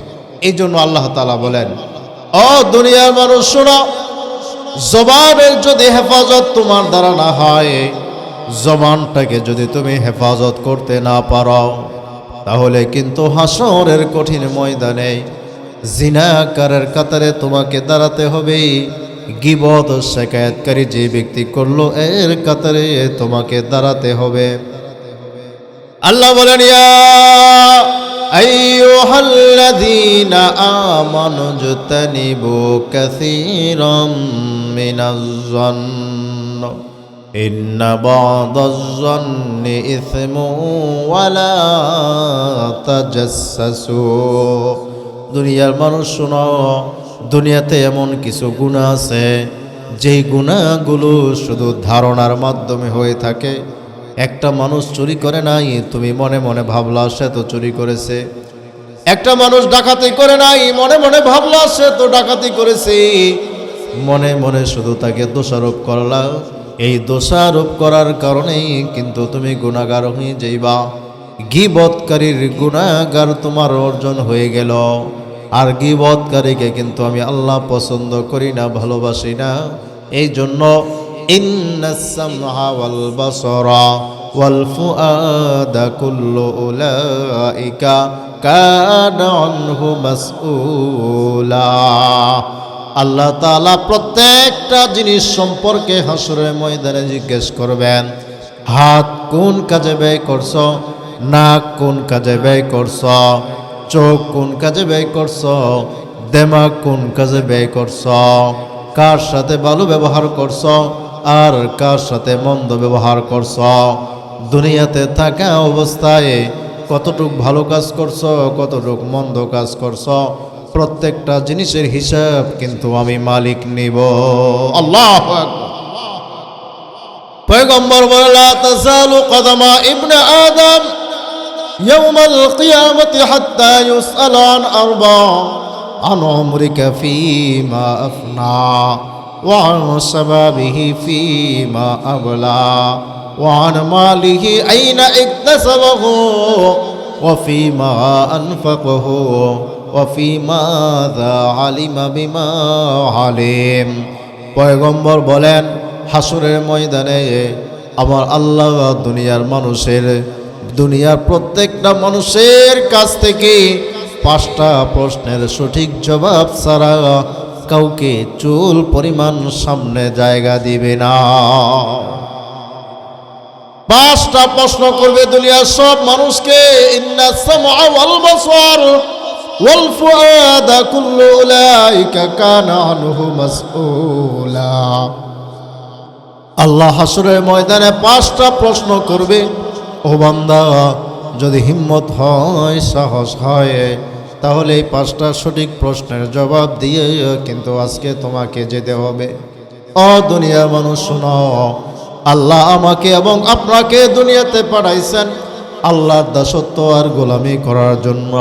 এই জন্য আল্লাহ তাআলা বলেন, ও দুনিয়ার মানুষ শোনো, জবানের যদি হেফাজত তোমার দ্বারা না হয়, জবানটাকে যদি তুমি হেফাজত করতে না পারো, তাহলে কিন্তু হাসরের কঠিন ময়দানে জিনাকারের কাতারে তোমাকে দাঁড়াতে হবে। গীবত শিকায়াতকারী যে ব্যক্তি করলো এর কাতারে তোমাকে দাঁড়াতে হবে। আল্লাহ বলেন, ইয়া আইয়ুহাল্লাযীনা আমানু জতানিবু কাসীরাম মিনাজ-যন্ন ইন্না বা'দাজ-যন্নি ইসমু ওয়া লা তাজাসসু। দুনিয়ার মানুষ শোনো, দুনিয়াতে এমন কিছু গুনাহ আছে যেই গুনাহগুলো শুধু ধারণার মাধ্যমে হয়ে থাকে। একটা মানুষ চুরি করে নাই, তুমি মনে মনে ভাবলা সে তো চুরি করেছে। একটা মানুষ ডাকাতি করে নাই, মনে মনে ভাবলা সে তো ডাকাতি করেছে। মনে মনে শুধু তাকে দোষারোপ করলা। এই দোষারোপ করার কারণেই কিন্তু তুমি গুনাহগার হয়ে যাইবা। গীবতকারীর গুনাহগার তোমার অর্জন হয়ে গেল। আর গীবতকারীকে কিন্তু আমি আল্লাহ পছন্দ করি না, ভালোবাসি না। এই জন্য ইন্নাস সামআ ওয়াল বাসারা ওয়াল ফুআদা কুল্লু উলাইকা কানা আনহু মাসউলা। আল্লাহ তাআলা প্রত্যেকটা জিনিস সম্পর্কে হাসরের ময়দানে জিজ্ঞেস করবেন। হাত কোন কাজে ব্যয় করছো, নাক কোন কাজে ব্যয় করছো, চোখ কোন কাজে ব্যয় করছো, দিমাগ কোন কাজে ব্যয় করছো, কার সাথে ভালো ব্যবহার করছো আর কার সাথে মন্দ ব্যবহার করছো, দুনিয়াতে থাকা অবস্থায় কতটুক ভালো কাজ করছো, কতটুক মন্দ কাজ করছো, প্রত্যেকটা জিনিসের হিসাব কিন্তু আমি মালিক নিব। আল্লাহু আকবার। পয়গম্বর বলেন, লা তাযালু কদমা ইবনে আদম ইয়াউমাল কিয়ামতি হাত্তা ইউসআল আন আরবা, আন উমরিকা ফীমা আফনা ওয়া আন শাবাবিহি ফীমা আবলা ওয়া আন মালিহি আইনা ইকতাসাবাহু ওয়া ফীমা আনফাকাহু ওয়া ফীমা যা আলিমা বিমা আলিম। পয়গম্বর বলেন, হাসরের ময়দানে আমার আল্লাহ দুনিয়ার প্রত্যেকটা মানুষের কাছ থেকে 5টা প্রশ্নের সঠিক জবাব ছাড়া কাউকে চুল পরিমাণ সামনে জায়গা দিবে না। 5টা প্রশ্ন করবে দুনিয়ার সব মানুষকে। ইন্নাস সামআ ওয়াল বাসার ওয়াল ফুআদা কুল্লু উলাইকা কানা আনহু মাসউলা। আল্লাহ হাসরের ময়দানে 5টা প্রশ্ন করবে। ও বান্দা, যদি হিম্মত হয়, সাহস হয়, তাহলে এই 5টা সঠিক প্রশ্নের জবাব দিয়ে কিন্তু আজকে তোমাকে যেতে হবে। ও দুনিয়ার মানুষ শোনো, আল্লাহ আমাকে এবং আপনাকে দুনিয়াতে পাঠাইছেন আল্লাহর দাসত্ব আর গোলামি করার জন্য।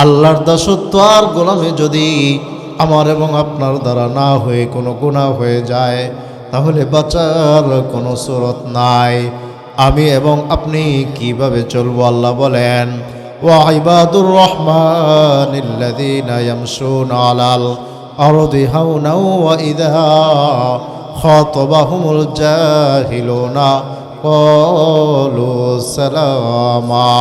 আল্লাহর দাসত্ব আর গোলামি যদি আমার এবং আপনার দ্বারা না হয়ে কোনো গুনাহ হয়ে যায়, তাহলে বাঁচার কোনো সুরত নাই। আমি এবং আপনি কিভাবে চলবো? আল্লাহ বলেন, ওয়া ইবাদুর রহমানিল্লাযীনা ইয়ামশুনা আলাল আরদি হাওনা ওয়া ইযা খাতাবাহুমুল জাহিলুনা ক্বালু সালামা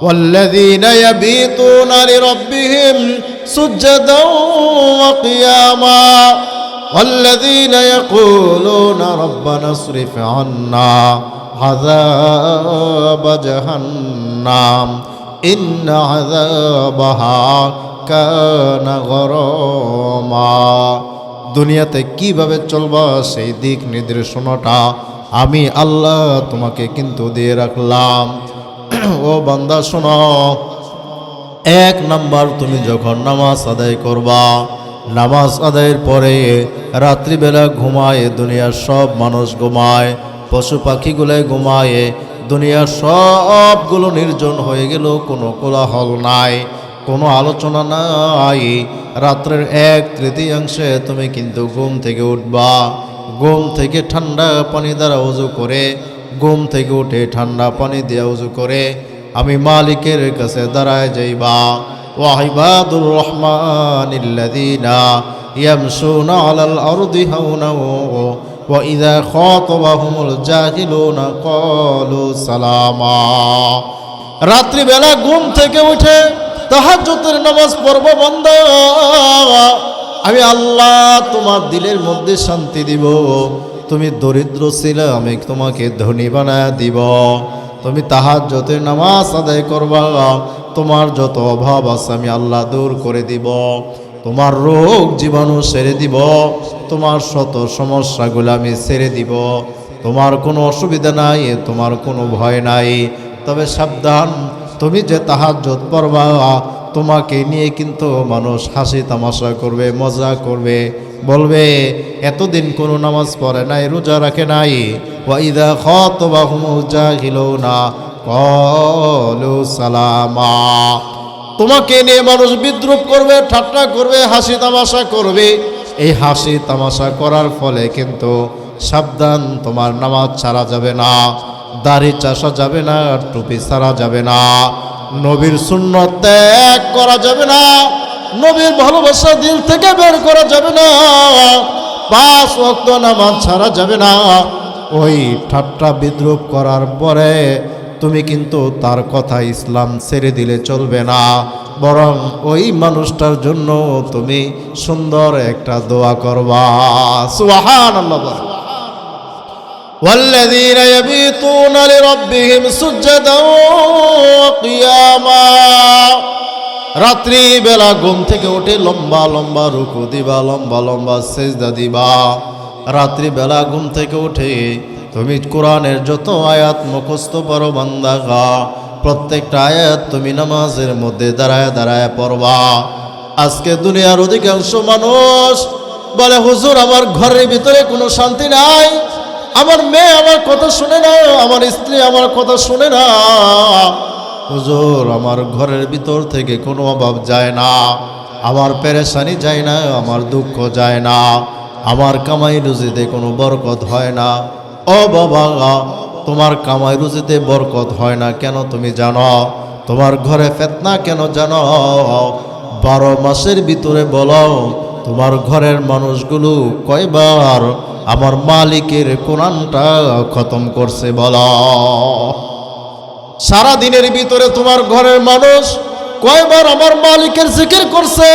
ওয়াল্লাযীনা ইয়াবিতুনা লিরাব্বিহিম সুজদান ওয়া কিয়ামা والذين يقولون ربنا اصرف عنا عذاب جهنم إن عذابها كان غراما। দুনিয়াতে কিভাবে চলবা সেই দিক নির্দেশনাটা আমি আল্লাহ তোমাকে কিন্তু দিয়ে রাখলাম। ও বান্দা শোনো, 1 নাম্বার, তুমি যখন নামাজ আদায় করবা নামাজ আদায়ের পরে রাত্রিবেলা ঘুমায়, দুনিয়ার সব মানুষ ঘুমায়, পশু পাখিগুলোয় ঘুমায়, দুনিয়ার সবগুলো নির্জন হয়ে গেল, কোনো কোলাহল নাই, কোনো আলোচনা নাই। রাত্রের 1/3 তুমি কিন্তু ঘুম থেকে উঠবা, ঘুম থেকে ঠান্ডা পানি দ্বারা উজু করে, ঘুম থেকে উঠে ঠান্ডা পানি দিয়ে উজু করে আমি মালিকের কাছে দাঁড়ায় যাইবা। ওয়াহিবাদুর রহমানিল্লাযীনা ইয়ামশুনা আলাল আরদি হাওনা ওয়া ইযা খাতাবাহুমুল জাহিলুনা ক্বালু সালামা। রাত্রিবেলা ঘুম থেকে উঠে তাহাজ্জুদের নামাজ পড়ব বান্দা, আমি আল্লাহ তোমার দিলের মধ্যে শান্তি দিব। তুমি দরিদ্র ছিলে, আমি তোমাকে ধনী বানায় দিব। তুমি তাহাজ্জুদের নামাজ আদায় করবা, তোমার যত অভাব আছে আমি আল্লাহ দূর করে দিব। তোমার রোগ জীবাণু ছেড়ে দিব, তোমার শত সমস্যাগুলো আমি ছেড়ে দিব। তোমার কোনো অসুবিধা নাই, তোমার কোনো ভয় নাই। তবে সাবধান, তুমি যে তাহাজ্জুদ পড়বা, তোমাকে নিয়ে কিন্তু মানুষ হাসি তামাশা করবে, মজা করবে, বলবে এতদিন কোনো নামাজ পড়ে নাই, রোজা রাখে নাই। ওয়া ইযা খাতাবাহুমুল জাহিলুনা ক্বালু সালামা। তোমাকে নিয়ে মানুষ বিদ্রূপ করবে, ঠাট্টা করবে, হাসি তামাশা করবে। এই হাসি তামাশা করার ফলে কিন্তু সাবধান, তোমার নামাজ ছাড়া যাবে না, দাড়ি চাষা যাবে না, টুপি ছাড়া যাবে না, নবীর সুন্নাত ত্যাগ করা যাবে না, নবীর ভালোবাসা দিল থেকে বের করা যাবে না, 5 ওয়াক্ত নামাজ ছাড়া যাবে না। ওই ঠাট্টা বিদ্রূপ করার পরে তুমি কিন্তু তার কথা ইসলাম ছেড়ে দিলে চলবে না, বরং ওই মানুষটার জন্য তুমি সুন্দর একটা দোয়া করবা। সুবহানাল্লাহ। والذين يبيتون لربهم سجدا وقياما। রাত্রি বেলা ঘুম থেকে উঠে লম্বা লম্বা রুকু দিবা, লম্বা লম্বা সেজদা দিবা। রাত্রি বেলা ঘুম থেকে উঠে তুমি কোরআনের যত আয়াত মুখস্থ পারো বান্দা, প্রত্যেকটা আয়াত তুমি নামাজের মধ্যে দাঁড়ায় দাঁড়ায় পড়বা। আজকে দুনিয়ার অধিকাংশ মানুষ বলে, হুজুর আমার ঘরের ভিতরে কোনো শান্তি নাই, আমার মেয়ে আমার কথা শুনে না, আমার স্ত্রী আমার কথা শুনে না, হুজুর আমার ঘরের ভিতর থেকে কোনো অভাব যায় না, আমার পেরেশানি যায় না, আমার দুঃখ যায় না, আমার কামাই রুজিতে কোনো বরকত হয় না। ও বাবা, তোমার কামাই রুজিতে বরকত হয় না কেন তুমি জানো? তোমার ঘরে ফিতনা কেন জানো? 12 মাসের ভিতরে বলো, তোমার ঘরের মানুষগুলো কয়বার আমার মালিকের কোরআনটা খতম করছে বলো? সারা দিনের ভিতরে তোমার ঘরের মানুষ কয়বার আমার মালিকের জিকির করছে?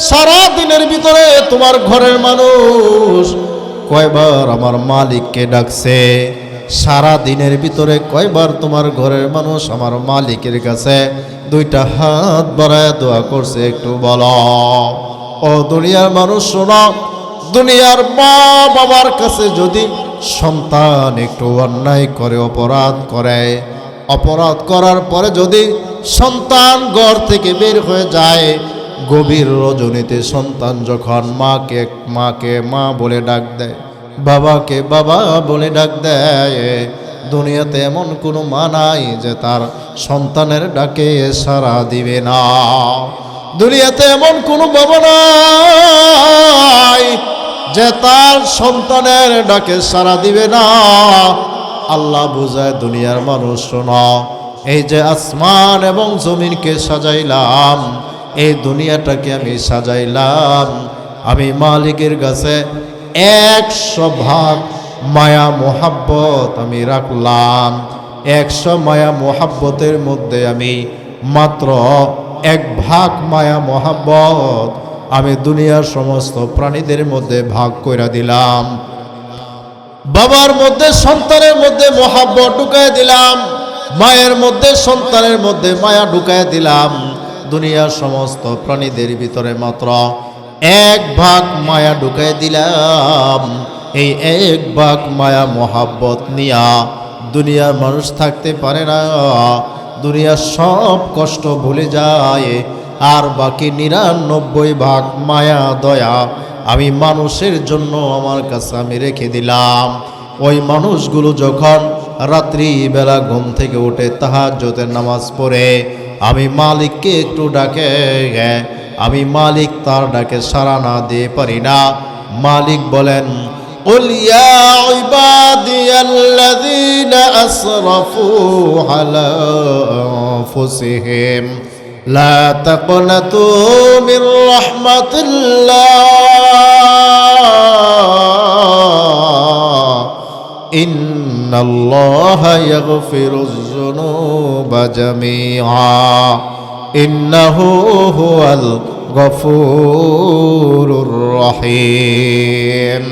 সারা দিনের ভিতরে তোমার ঘরের মানুষ কয়বার আমার মালিককে ডাকছে? সারা দিনের ভিতরে কয়বার তোমার ঘরের মানুষ আমার মালিকের কাছে 2টা হাত বাড়ায় দোয়া করছে? একটু বলো। ও দুনিয়ার মানুষ শোনো, দুনিয়ার মা বাবার কাছে যদি সন্তান একটু অন্যায় করে, অপরাধ করে, অপরাধ করার পরে যদি সন্তান ঘর থেকে বের হয়ে যায়, গভীর রজনীতে সন্তান যখন মাকে মা বলে ডাক দেয়, বাবাকে বাবা বলে ডাক দেয়, দুনিয়াতে এমন কোনো মা নাই যে তার সন্তানের ডাকে সাড়া দিবে না। দুনিয়াতে এমন কোনো বাবা নাই যে তার সন্তানের ডাকে সাড়া দিবে না। আল্লাহ বুঝায়, দুনিয়ার মানুষ শোনো, এই যে আসমান এবং জমিনকে সাজাইলাম, এই দুনিয়াটাকে আমি সাজাইলাম, আমি মালিকের কাছে 100 ভাগ মায়া মোহাব্বত আমি রাখলাম। 100 মায়া মোহাব্বতের মধ্যে আমি মাত্র 1 ভাগ মায়া মোহাব্বত আমি দুনিয়ার সমস্ত প্রাণীদের মধ্যে ভাগ করে দিলাম। বাবার মধ্যে সন্তানের মধ্যে মোহাব্বত ঢুকায় দিলাম, মায়ের মধ্যে সন্তানের মধ্যে মায়া ঢুকায় দিলাম। দুনিয়ার সমস্ত প্রাণীদের ভিতরে মাত্র 1 ভাগ মায়া ঢুকায় দিলাম। এই 1 ভাগ মায়া মোহাব্বত নিয়া দুনিয়ার মানুষ থাকতে পারে না। দুনিয়ার সব কষ্ট ভুলে যায়, আর বাকি 99 ভাগ মায়া দয়া আমি মানুষের জন্য আমার কাছে আমি রেখে দিলাম। ওই মানুষগুলো যখন রাত্রি বেলা ঘুম থেকে উঠে তাহাজ্জুদের নামাজ পড়ে আমি মালিককে একটু ডাকে, আমি মালিক তার ডাকে সাড়া না দিয়ে পারি না। মালিক বলেন, قل يا عبادي الذين أسرفوا على أنفسهم لا تقنطوا من رحمة الله إن الله يغفر الذنوب جميعا إنه هو الغفور الرحيم।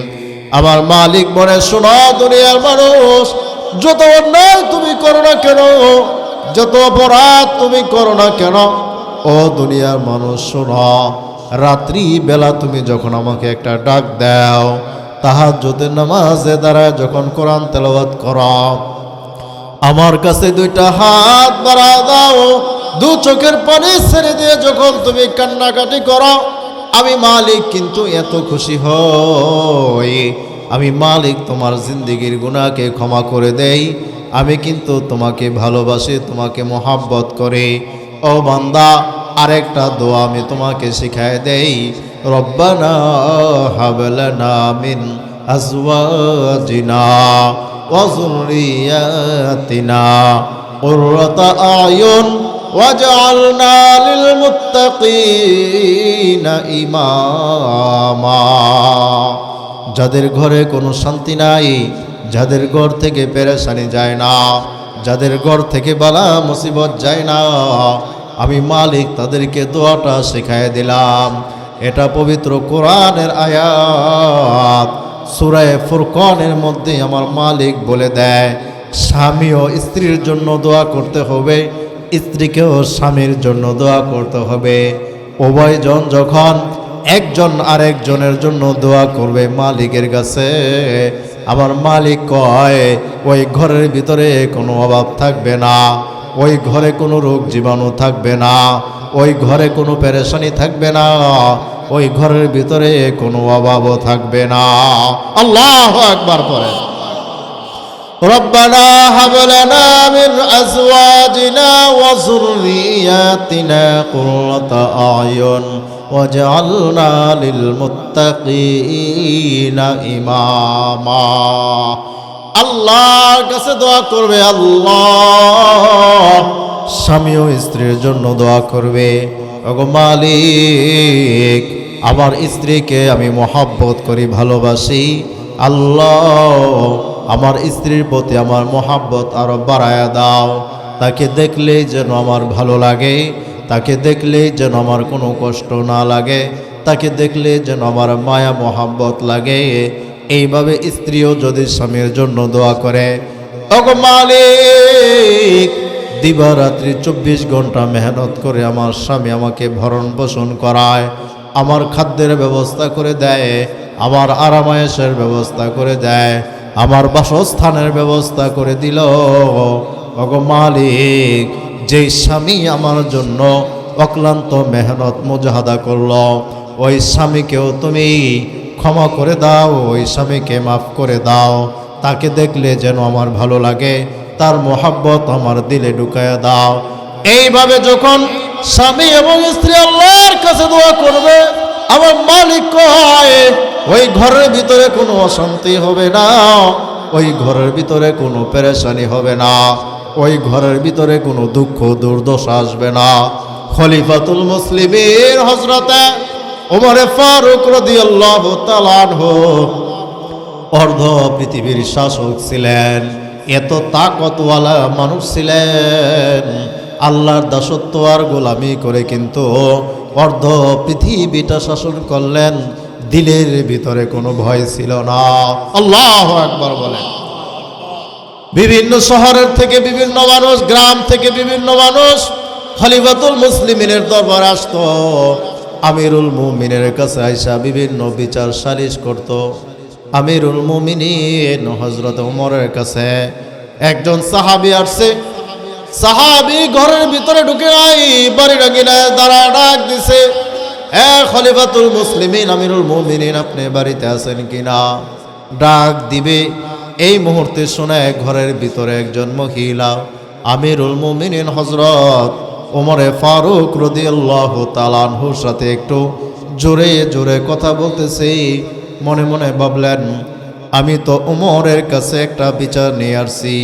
আমার মালিক বলে, শোনো দুনিয়ার মানুষ, যত অন্যায় তুমি করো না কেন, যত অপরাধ তুমি করো না কেন, ও দুনিয়ার মানুষ শোনো, রাত্রি বেলা তুমি যখন আমাকে একটা ডাক দাও, তাহাজ্জুদের নামাজে দাঁড়ায় যখন কোরআন তেলাওয়াত করো, আমার কাছে 2টা হাত বাড়া দাও, 2 চোখের পানি ছেড়ে দিয়ে যখন তুমি কান্নাকাটি করো, আমি মালিক কিন্তু এত খুশি হই, আমি মালিক তোমার জিন্দেগির গুনাহকে ক্ষমা করে দেই, আমি কিন্তু তোমাকে ভালোবাসি, তোমাকে মোহাব্বত করি। ও বান্দা, আরেকটা দোয়া আমি তোমাকে শিখায় দেই, রব্বানা হাবলানা মিন আজওয়াজিনা ওয়া যুররিয়াতিনা কুররাতা আয়ুন ওয়াজআলনা লিল মুত্তাকিনা ইমামা। যাদের ঘরে কোনো শান্তি নাই, যাদের ঘর থেকে পেরেশানি যায় না, যাদের ঘর থেকে বালা মুসিবত যায় না, আমি মালিক তাদেরকে দোয়াটা শেখায় দিলাম। এটা পবিত্র কোরআনের আয়াত, সূরা ফুরকানের মধ্যে আমার মালিক বলে দেয়, স্বামী ও স্ত্রীর জন্য দোয়া করতে হবে, স্ত্রীকেও স্বামীর জন্য দোয়া করতে হবে। উভয়জন যখন একজন আরেকজনের জন্য দোয়া করবে মালিকের কাছে, আমার মালিক কয় ওই ঘরের ভিতরে কোনো অভাব থাকবে না, ওই ঘরে কোনো রোগ জীবাণু থাকবে না, ওই ঘরে কোনো পেরেশানি থাকবে না, ওই ঘরের ভিতরে কোনো অভাবও থাকবে না। আল্লাহু আকবার পড়েন। রব্বানা হাব লানা মিন আজওয়াজিনা ওয়া যুররিয়াতিনা কুররাতা আয়ুন ওয়াজআলনা লিল মুত্তাকিনা ইমামা। আল্লাহর কাছে দোয়া করবে, আল্লাহ স্বামী ও স্ত্রীর জন্য দোয়া করবে, ওগো মালিক আমার স্ত্রীকে আমি মহব্বত করি, ভালোবাসি, আল্লাহ আমার স্ত্রীর প্রতি আমার মহব্বত আরো বাড়ায়া দাও, তাকে দেখলেই যেন আমার ভালো লাগে, তাকে দেখলেই যেন আমার কোনো কষ্ট না লাগে, তাকে দেখলে যেন আমার মায়া মহব্বত লাগে। এইভাবে স্ত্রীও যদি স্বামীর জন্য দোয়া করে, ওগো মালিক দিবারাত্রি 24 ঘন্টা মেহনত করে আমার স্বামী আমাকে ভরণ পোষণ করায়, আমার খাদ্যের ব্যবস্থা করে দেয়, আমার আরামায়েশের ব্যবস্থা করে দেয়, আমার বাসস্থানের ব্যবস্থা করে দিল। ওগো মালিক, যেই স্বামী আমার জন্য অক্লান্ত মেহনত মুজাহাদা করলো, ওই স্বামীকেও তুমি ক্ষমা করে দাও, ওই স্বামীকে মাফ করে দাও, তাকে দেখলে যেন আমার ভালো লাগে, তার মোহাব্বত আমার দিলে ঢুকায়া দাও। এইভাবে যখন স্বামী এবং স্ত্রী আল্লাহর কাছে দোয়া করবে, আমার মালিক কয় ওই ঘরের ভিতরে কোনো অশান্তি হবে না, ওই ঘরের ভিতরে কোনো পেরেশানি হবে না, ওই ঘরের ভিতরে কোনো দুঃখ দুর্দশা আসবে না। খলিফাতুল মুসলিমিন হযরতে ওমরে ফারুক রাদিয়াল্লাহু তাআলা আনহু অর্ধ পৃথিবীর শাসক ছিলেন, এত তাকতওয়ালা মানুষ ছিলেন, আল্লাহর দাসত্ব আর গোলামি করে কিন্তু অর্ধ পৃথিবীটা শাসন করলেন, দিলের ভিতরে কোনো ভয় ছিল না। আল্লাহু আকবার বলেন। বিভিন্ন শহরের থেকে বিভিন্ন মানুষ, গ্রাম থেকে বিভিন্ন মানুষ খলিফাতুল মুসলিমিনের দরবারে আসতো, আমিরুল মুমিনের কাছে আইসা বিভিন্ন বিচার সালিশ করত। আমিরুল মুমিনিন হযরত ওমরের কাছে একজন সাহাবী আসছে, সাহাবী ঘরের ভিতরে ঢুকে নাই, বাড়ির আঙিনায় দাঁড়ায় ডাক দিছে, এ খলিফাতুল মুসলিমিন, আমিরুল মুমিনিন, আপনি বাড়িতে আছেন কিনা? ডাক দিবে এই মুহূর্তে শুনে ঘরের ভিতরে একজন মহিলা আমিরুল মুমিনিন হযরত ওমরে ফারুক রাদিয়াল্লাহু তাআলা আনহুর সাথে একটু জোরে জোরে কথা বলতেছে। মনে মনে ভাবলেন, আমি তো ওমরের কাছে একটা বিচার নিয়ে আসছি।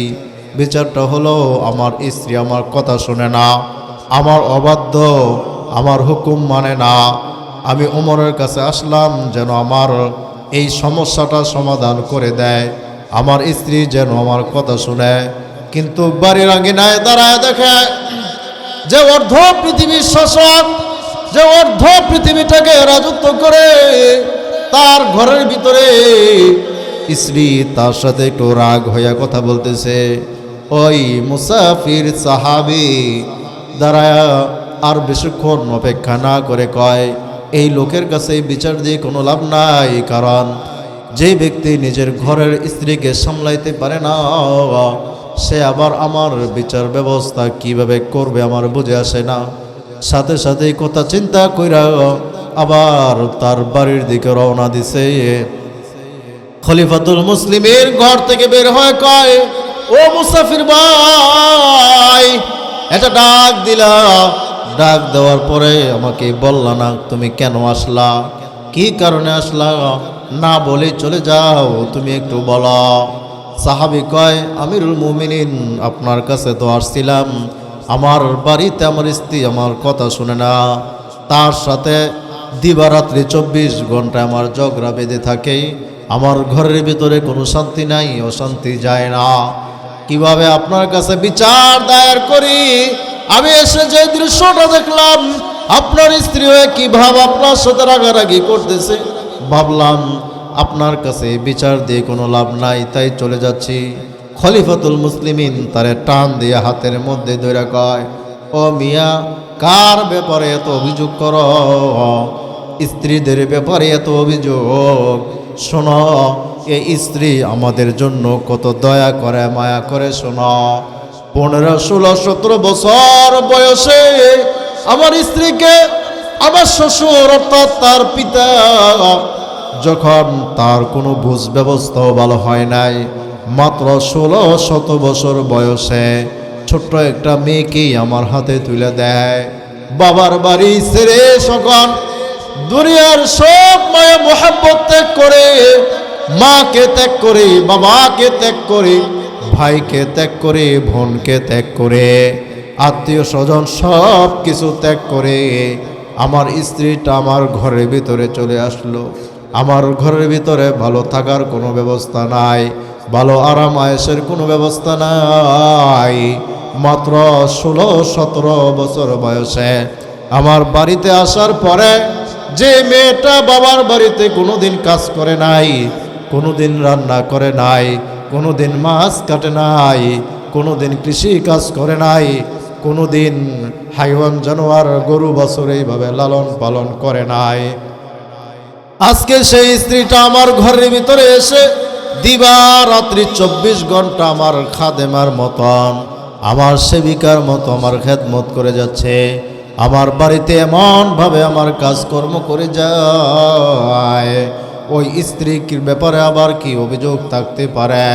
বিচারটা হলো আমার স্ত্রী আমার কথা শুনে না, আমার অবাধ্য, আমার হুকুম মানে না। আমি ওমরের কাছে আসলাম যেন আমার এই সমস্যাটা সমাধান করে দেয়, আমার স্ত্রী যেন আমার কথা শুনে। কিন্তু বাড়ির আঙিনায় দাঁড়ায় দেখে যে অর্ধ পৃথিবীর শাসক, যে অর্ধ পৃথিবীটাকে রাজত্ব করে, তার ঘরের ভিতরে স্ত্রী তার সাথে একটু রাগ হইয়া কথা বলতেছে। ওই মুসাফির সাহাবী দাঁড়ায়া আর বেশিক্ষণ অপেক্ষা না করে কয়, এই লোকের কাছে বিচার দিয়ে কোনো লাভ নাই, কারণ যে ব্যক্তি নিজের ঘরের স্ত্রীকে সামলাইতে পারে না, সে আবার আমার বিচার ব্যবস্থা কিভাবে করবে আমার বুঝে আসে না। সাথে সাথে কথা চিন্তা কইরা আবার তার বাড়ির দিকে রওনা দিছে। খলিফাতুল মুসলিমের ঘর থেকে বের হয়ে কয়, ও মুসাফির ভাই, এটা ডাক দিলা, ডাক দেওয়ার পরে আমাকে বললা না তুমি কেন আসলা, কি কারণে আসলা, না বলে চলে যাও, তুমি একটু বলো। সাহাবী কয়, আমিরুল মুমিনিন, আপনার কাছে তো আসছিলাম, আমার বাড়িতে আমার স্ত্রী আমার কথা শুনে না, তার সাথে দিবারাত্রি 24 ঘন্টা আমার ঝগড়া বেঁধে থাকে, আমার ঘরের ভিতরে কোনো শান্তি নাই, অশান্তি যায় না। কিভাবে আপনার কাছে বিচার দায়ের করি? আমি এসে যে দৃশ্যটা দেখলাম, আপনার স্ত্রী হয়ে কিভাবে আপনার সাথে রাগারাগি করতেছে, ভাবলাম আপনার কাছে বিচার দিয়ে কোনো লাভ নাই, তাই চলে যাচ্ছি। খলিফাতুল মুসলিমিন তারে টান দিয়ে হাতের মধ্যে ধরে কয়, ও মিয়া, কার ব্যাপারে এত অভিযোগ করো? স্ত্রীদের ব্যাপারে এত অভিযোগ? শোনো, এই স্ত্রী আমাদের জন্য কত দয়া করে, মায়া করে। শোনো, 15, 16, 17 বছর বয়সে আমার স্ত্রীকে আমার শ্বশুর অর্থাৎ তার পিতা, যখন তার কোনো বুঝ ব্যবস্থাও ভালো হয় নাই, মাত্র 16-17 বছর বয়সে ছোট্ট একটা মেয়েকেই আমার হাতে তুলে দেয়। বাবার বাড়ি ছেড়ে সকল দুনিয়ার সব মায়া মোহাব্বত ত্যাগ করে, মাকে ত্যাগ করে, বাবাকে ত্যাগ করে, ভাইকে ত্যাগ করে, বোনকে ত্যাগ করে, আত্মীয় স্বজন সব কিছু ত্যাগ করে আমার স্ত্রীটা আমার ঘরের ভিতরে চলে আসলো। আমার ঘরের ভিতরে ভালো থাকার কোনো ব্যবস্থা নাই, ভালো আরাম আয়েশের কোনো ব্যবস্থা নাই। মাত্র 16-17 বছর বয়সে আমার বাড়িতে আসার পরে, যে মেয়েটা বাবার বাড়িতে কোনোদিন কাজ করে নাই, কোনোদিন রান্না করে নাই, কোনোদিন মাছ কাটে নাই, কোনোদিন কৃষি কাজ করে নাই, কোনোদিন হাইওয়ান জানোয়ার গরু বাছুর এইভাবে লালন পালন করে নাই, আজকে সেই স্ত্রীটা আমার ঘরের ভিতরে এসে দিবা রাত্রি 24 ঘন্টা আমার খাদেমার মতন, আমার সেবিকার মতো আমার খেদমত করে যাচ্ছে। আমার বাড়িতে এমনভাবে আমার কাজকর্ম করে যায়। ওই স্ত্রীর ব্যাপারে আবার কি অভিযোগ থাকতে পারে?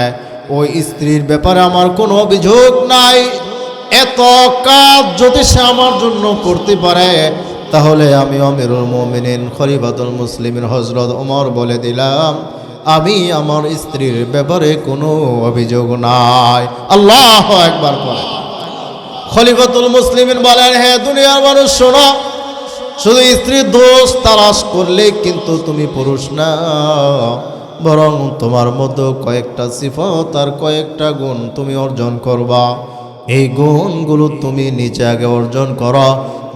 ওই স্ত্রীর ব্যাপারে আমার কোনো অভিযোগ নাই। এত কাজ যদি সে আমার জন্য করতে পারে, তাহলে আমি আমিরুল মুমিনিন খলিফাতুল মুসলিমিন হযরত ওমর বলে দিলাম, আমি আমার স্ত্রীর ব্যাপারে কোনো অভিযোগ নাই। আল্লাহু আকবার বলেন। খলিফাতুল মুসলিমিন বলেন, হে দুনিয়ার মানুষ শোনো, শুধু স্ত্রীর দোষ তালাশ করলে কিন্তু তুমি পুরুষ না, বরং তোমার মধ্যে কয়েকটা সিফত আর কয়েকটা গুণ তুমি অর্জন করবা। এই গুণগুলো তুমি নিচে আগে অর্জন করো,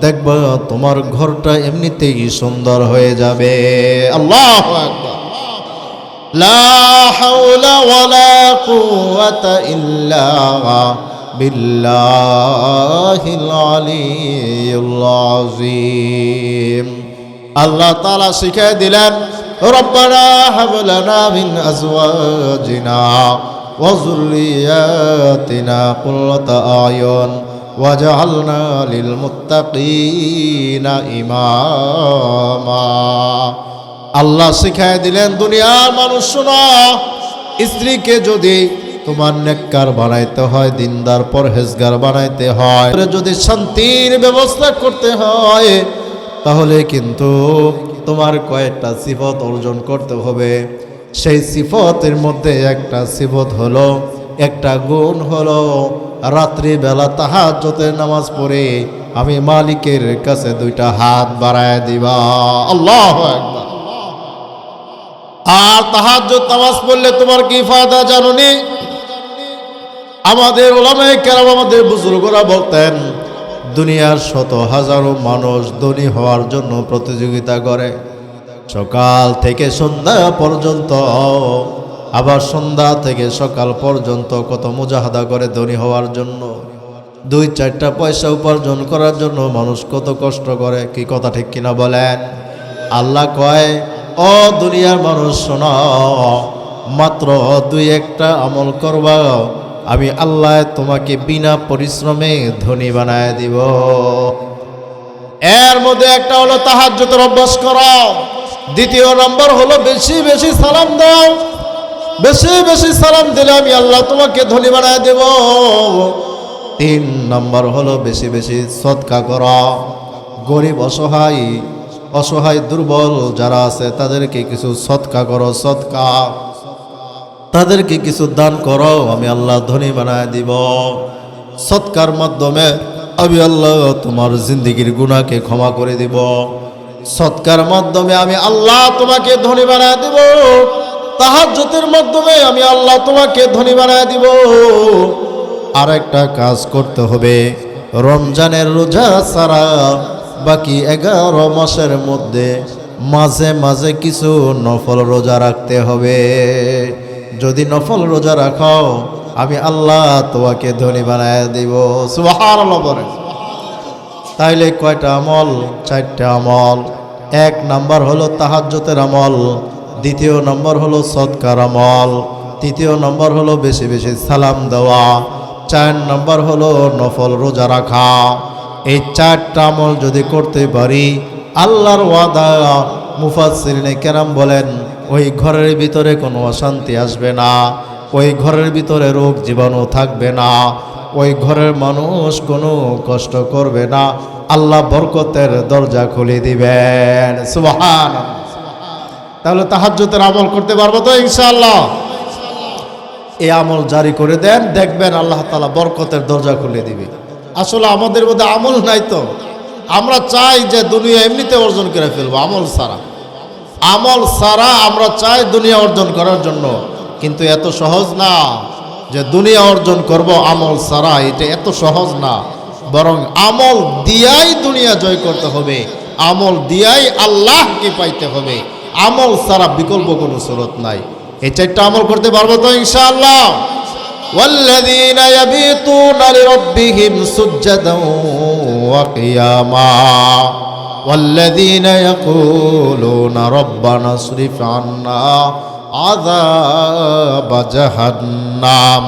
দেখবা তোমার ঘরটা এমনিতেই সুন্দর হয়ে যাবে। আল্লাহু আকবার। লা হাওলা ওয়ালা কুওয়াতা ইল্লা বিল্লাহিল আলিয়্যিল আযীম। আল্লাহ তাআলা শিখিয়ে দিলেন, রব্বানা হাব লানা মিন আজওয়াজিনা ওয়া যুররিয়াতিনা কুররাতা আয়ুন ওয়াজআলনা লিল মুত্তাকিনা ইমামা। আল্লাহ শিখায় দিলেন, দুনিয়ার মানুষ শোনো, স্ত্রীকে যদি তোমার নেককার বানাইতে হয়, দিনদার পরহেজগার বানাইতে হয়, যদি শান্তির ব্যবস্থা করতে হয়, তাহলে কিন্তু তোমার কয়েকটা সিফত অর্জন করতে হবে। সেই সিফতের মধ্যে একটা সিফত হলো, একটা গুণ হলো, রাত্রিবেলা তাহাজ্জুদের নামাজ পড়ে আমি মালিকের কাছে দুইটা হাত বাড়ায় দিবা। আল্লাহু আকবার। আর তাহাজ্জুদ নামাজ পড়লে তোমার কি ফায়দা জানো নি? আমাদের উলামায়ে কেরাম, আমাদের বুজুর্গরা বলতেন, দুনিয়ার শত হাজারো মানুষ ধনী হওয়ার জন্য প্রতিযোগিতা করে, সকাল থেকে সন্ধ্যা পর্যন্ত, আবার সন্ধ্যা থেকে সকাল পর্যন্ত কত মুজাহাদা করে ধনী হওয়ার জন্য। 2-4টা পয়সা উপার্জন করার জন্য মানুষ কত কষ্ট করে, কি কথা ঠিক কিনা বলেন? আল্লাহ কয়, ও দুনিয়ার মানুষ শোনো, মাত্র 2-1টা আমল করবা, আমি আল্লাহ তোমাকে বিনা পরিশ্রমে ধনী বানায় দিব। এর মধ্যে একটা হলো তাহাজ্জুদের অভ্যাস করো। দ্বিতীয় নম্বর হলো বেশি বেশি সালাম দাও। বেশি বেশি সালাম দিলে আমি আল্লাহ তোমাকে ধনী বানায় দেব। 3 নম্বর হলো বেশি বেশি সদকা করো। গরিব অসহায় দুর্বল যারা আছে তাদেরকে কিছু সদকা করো, সদকা, তাদেরকে কিছু দান করো, আমি আল্লাহ ধনী বানায় দিব। সদকার মাধ্যমে আমি আল্লাহ তোমার জিন্দেগির গুনাহকে ক্ষমা করে দিব। সদকার মাধ্যমে আমি আল্লাহ তোমাকে ধনী বানায় দিব। তাহাজ্জুদের মাধ্যমে আমি আল্লাহ তোমাকে ধনী বানায় দিব। আর একটা কাজ করতে হবে, রমজানের রোজা ছাড়া বাকি 11 মাসের মধ্যে মাঝে মাঝে কিছু নফল রোজা রাখতে হবে। যদি নফল রোজা রাখো, আমি আল্লাহ তোমাকে ধনী বানায় দিব। সুবহানাল্লাহ বলেন। তাইলে কয়টা আমল? 4টা আমল। 1 নাম্বার হলো তাহাজ্জুদের আমল, 2য় নম্বর হলো সদকার আমল, 3য় নম্বর হলো বেশি বেশি সালাম দেওয়া, 4 নম্বর হলো নফল রোজা রাখা। এই 4টা আমল যদি করতে পারি, আল্লাহর ওয়াদা, মুফাসসিরিনে কেরাম বলেন, ওই ঘরের ভিতরে কোনো অশান্তি আসবে না, ওই ঘরের ভিতরে রোগ জীবাণু থাকবে না, ওই ঘরের মানুষ কোনো কষ্ট করবে না, আল্লাহ বরকতের দরজা খুলে দিবেন। সুবহানাল্লাহ। তাহলে তাহাজ্জুদের আমল করতে পারবো তো ইনশাআল্লাহ? এই আমল জারি করে দেন, দেখবেন আল্লাহ তাআলা বরকতের দরজা খুলে দিবে। আসলে আমাদের মধ্যে আমল নাই তো, আমরা চাই যে দুনিয়া এমনিতে অর্জন করে ফেলবো, আমল ছাড়া আমরা চাই দুনিয়া অর্জন করার জন্য, কিন্তু এত সহজ না যে দুনিয়া অর্জন করব আমল ছাড়া। এটা এত সহজ না, বরং আমল দিয়াই দুনিয়া জয় করতে হবে, আমল দিয়াই আল্লাহকে পাইতে হবে। আমল ছাড়া বিকল্প কোনো সুরত নাই। এই 4টা আমল করতে পারবো তো ইনশাআল্লাহ? ওয়াল্লাযীনা ইয়াবিতুনা লিরাব্বিহিম সুজদান ওয়া কিয়ামা ওয়াল্লাযীনা ইয়াকুলুনা রাব্বানা ইসরিফ আন্না আযাব জাহান্নাম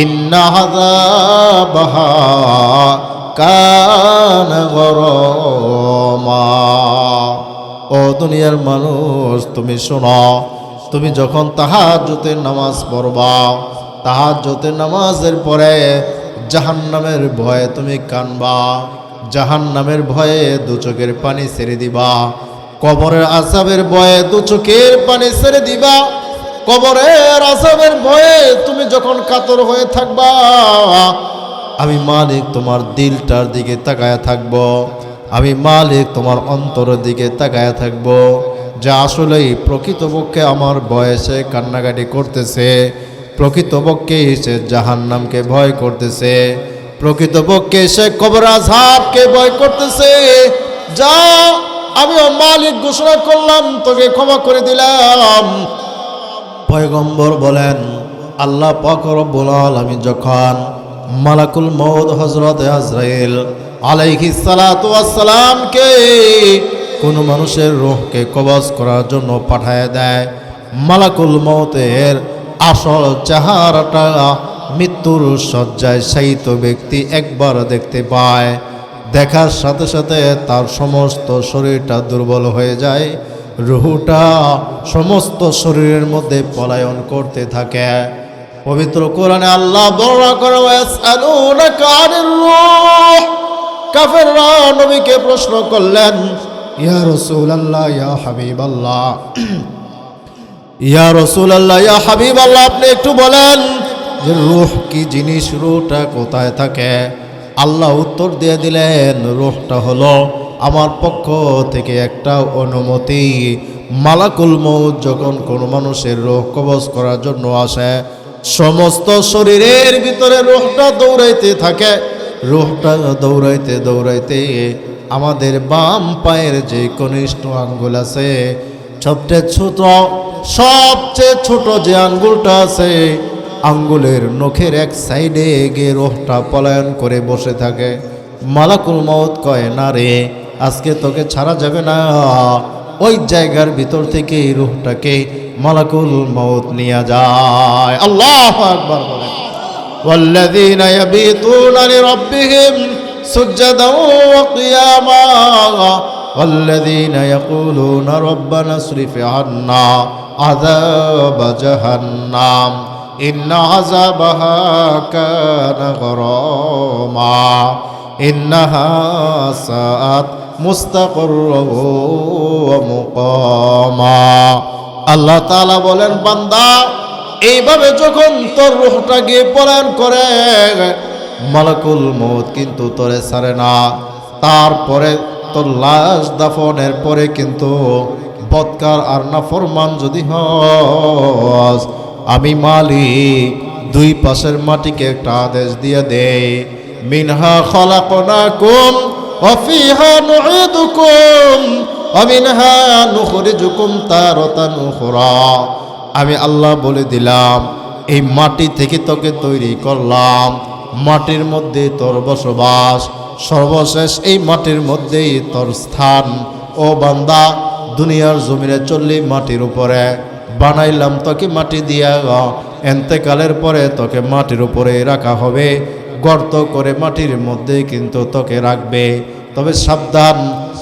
ইন্না আযাবাহা কানা গরামা। ও দুনিয়ার মানুষ, তুমি শোনো, তুমি যখন তাহাজ্জুদের নামাজ পড়বা, তাহাজ্জুদের নামাজের পরে জাহান্নামের ভয়ে তুমি কানবা, জাহান্নামের ভয়ে 2 চোখের পানি ছেড়ে দিবা, কবরের আযাবের ভয়ে 2 চোখের পানি ছেড়ে দিবা। কবরের আযাবের ভয়ে তুমি যখন কাতর হয়ে থাকবা, আমি মালিক তোমার দিলটার দিকে তাকায়া থাকব, আমি মালিক তোমার অন্তরের দিকে তাকায়া থাকব, যা আসলেই প্রকৃতপক্ষে আমার বয়সে কান্নাকাটি করতেছে, প্রকৃতপক্ষে সে জাহান্নামকে ভয় করতেছে, প্রকৃতপক্ষে সে কবর আযাবকে ভয় করতেছে। যা আমি মালিক ঘোষণা করলাম, তোকে ক্ষমা করে দিলাম। পয়গম্বর বলেন, আল্লাহ পাক রব্বুল আলামিন যখন মালাকুল মউত হযরত আজরাইল আলাইহিস সালাতু ওয়াস সালামকে কোন মানুষের রূহকে কবজ করার জন্য পাঠায় দেয়, মালাকুল মউতের আসল চেহারাটা মৃত্যুর শয্যায় শায়িত ব্যক্তি একবার দেখতে পায়, দেখার সাথে সাথে তার সমস্ত শরীরটা দুর্বল হয়ে যায়, রুহটা সমস্ত শরীরের মধ্যে পলায়ন করতে থাকে। পবিত্র কোরআনে আল্লাহ বর্ণনা করে ইয়াসআলুনাকা আনির রূহ, কাফেররা নবীকে প্রশ্ন করলেন, ইয়া রাসূলুল্লাহ ইয়া হাবিবাল্লাহ, ইয়া রাসূলুল্লাহ ইয়া হাবিবাল্লাহ, আপনি একটু বলেন যে রূহ কি জিনিস, রূহটা কোথায় থাকে? আল্লাহ উত্তর দিয়ে দিলেন, রূহটা হলো আমার পক্ষ থেকে একটা অনুমতি। মালাকুল মউত যখন কোনো মানুষের রূহ কবজ করার জন্য আসে, সমস্ত শরীরের ভিতরে রূহটা দৌড়াইতে থাকে। রূহটা দৌড়াইতে দৌড়াইতে আমাদের বাম পায়ের যে কনিষ্ঠ আঙ্গুল আছে, সবচেয়ে ছোট যে আঙ্গুলটা আছে, আঙ্গুলের নখের এক সাইডে গিয়ে রূহটা পলায়ন করে বসে থাকে। মালাকুল মউত কয়, না রে, আজকে তোকে ছাড়া যাবে না। ওই জায়গার ভিতর থেকে রূহটাকে মালাকুল মউত নিয়ে যায়। আল্লাহু আকবার বলেন। ওয়াল্লাযীনা ইয়াবিতুনা লিরাব্বিহিম সুজদান ওয়া কিয়ামা ওয়াল্লাযীনা ইয়াকুলুনা রাব্বানা ইসরিফ আন্না আযাবা জাহান্নাম ইন্না আযাবাহা কানা গরামা ইন্নাহা সাআত মুস্তাকররা ওয়া মুকামা। আল্লাহ তাআলা বলেন, বান্দা এইভাবে যখন তোর রূহটা গিয়ে পলায়ন করে, মালাকুল মউত কিন্তু তোরে ছাড়ে না। তারপরে তোর লাশ দাফনের পরে কিন্তু বদকার আর নাফরমান যদি হস, আমি মালিক দুই পাশের মাটিকে একটা আদেশ দিয়ে দেই, মিনহা খলাকনাকুম ওয়া ফিহা নুঈদুকুম ওয়া মিনহা নুখরিজুকুম তারাতান উখরা। আমি আল্লাহ বলে দিলাম, এই মাটি থেকে তোকে তৈরি করলাম, মাটির মধ্যে তোর বসবাস, সর্বশেষ এই মাটির মধ্যেই তোর স্থান। ও বান্দা, দুনিয়ার জমিনে চললি মাটির উপরে, বানাইলাম তোকে মাটি দিয়া, এন্তেকালের পরে তোকে মাটির উপরে রাখা হবে, গর্ত করে মাটির মধ্যে কিন্তু তোকে রাখবে। তবে সাবধান,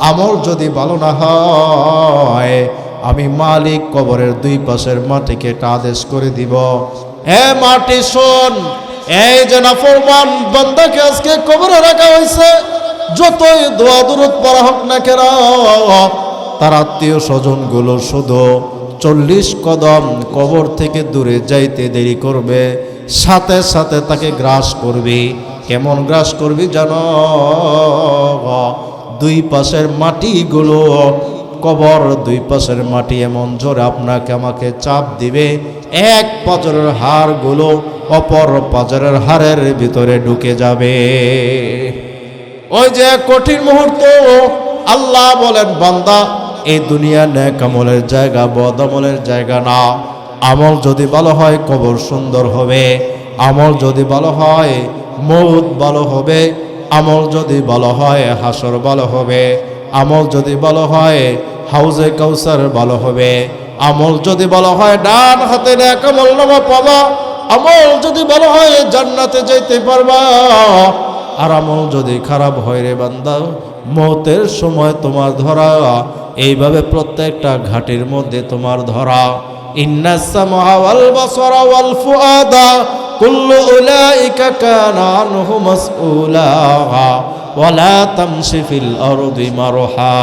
আমল যদি ভালো না হয়, আমি মালিক কবরের দুই পাশের মাটিকে একটা আদেশ করে দিব, এ মাটি শোন, এই যে নাফরমান বান্দাকে আজকে কবরে রাখা হয়েছে, যতই দোয়া দুরূদ পড়া হোক না কেন, তার আত্মীয় স্বজন গুলো শুধু 40 কদম কবর থেকে দূরে যাইতে দেরি করবে, সাথে সাথে তাকে গ্রাস করবি। কেমন গ্রাস করবি জানো? দুই পাশের মাটিগুলো, কবর দুই পাশের মাটি এমন জোরে আপনাকে আমাকে চাপ দিবে, এক পাজরের হাড়গুলো অপর পাজরের হাড়ের ভিতরে ঢুকে যাবে। ওই যে কঠিন মুহূর্ত। আল্লাহ বলেন, বান্দা, এই দুনিয়া নেক আমলের জায়গা, বদ আমলের জায়গা না। আমল যদি ভালো হয় কবর সুন্দর হবে, আমল যদি ভালো হয় মউত ভালো হবে, আমল যদি ভালো হয় হাসর ভালো হবে, আমল যদি ভালো হয় হাউজে কাউসার ভালো হবে, আমল যদি ভালো হয় ডান হাতে নেক আমল নামা পাবা, আমল যদি ভালো হয় জান্নাতে যাইতে পারবা। আর আমল যদি খারাপ হয় রে বান্দা, মওতের সময় তোমার ধরা এইভাবে প্রত্যেকটা ঘাটের মধ্যে তোমার ধরা। ইন্নাস সামআ ওয়াল বাসারা ওয়াল ফুআদা কুল্লু উলাইকা কানা আনহু মাসউলা ওয়ালা তামশি ফিল আরদি মারহা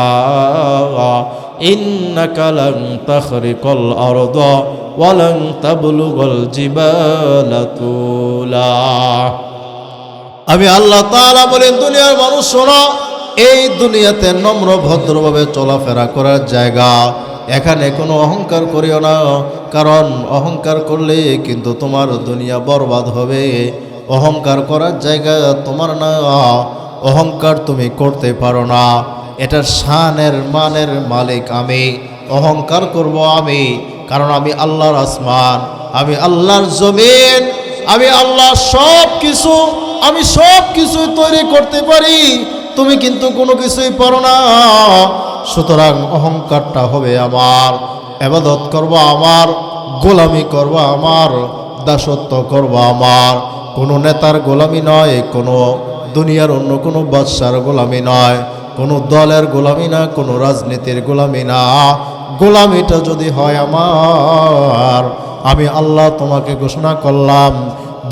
ইন্নাকা লান তাখরিকাল আরদা ওয়া লান তাবলুগাল জিবালা তুলা। আমি আল্লাহ তাআলা বলেন, দুনিয়ার মানুষ শোনো, এই দুনিয়াতে নম্র ভদ্রভাবে চলাফেরা করার জায়গা, এখানে কোনো অহংকার করিও না, কারণ অহংকার করলে কিন্তু তোমার দুনিয়া বরবাদ হবে। অহংকার করার জায়গা তোমার না, অহংকার তুমি করতে পারো না। এটা শানের মানের মালিক আমি, অহংকার করব আমি, কারণ আমি আল্লাহর আসমান, আমি আল্লাহর জমিন, আমি আল্লাহ সব কিছু, আমি সব কিছুই তৈরি করতে পারি, তুমি কিন্তু কোনো কিছুই পারো না। সুতরাং অহংকারটা হবে আমার, ইবাদত করব আমার, গোলামি করবা আমার, দাসত্ব করবা আমার। কোনো নেতার গোলামি নয়, কোনো দুনিয়ার অন্য কোনো বাদশার গোলামি নয়, কোনো দলের গোলামি না, কোনো রাজনীতির গোলামি না। গোলামিটা যদি হয় আমার, আমি আল্লাহ তোমাকে ঘোষণা করলাম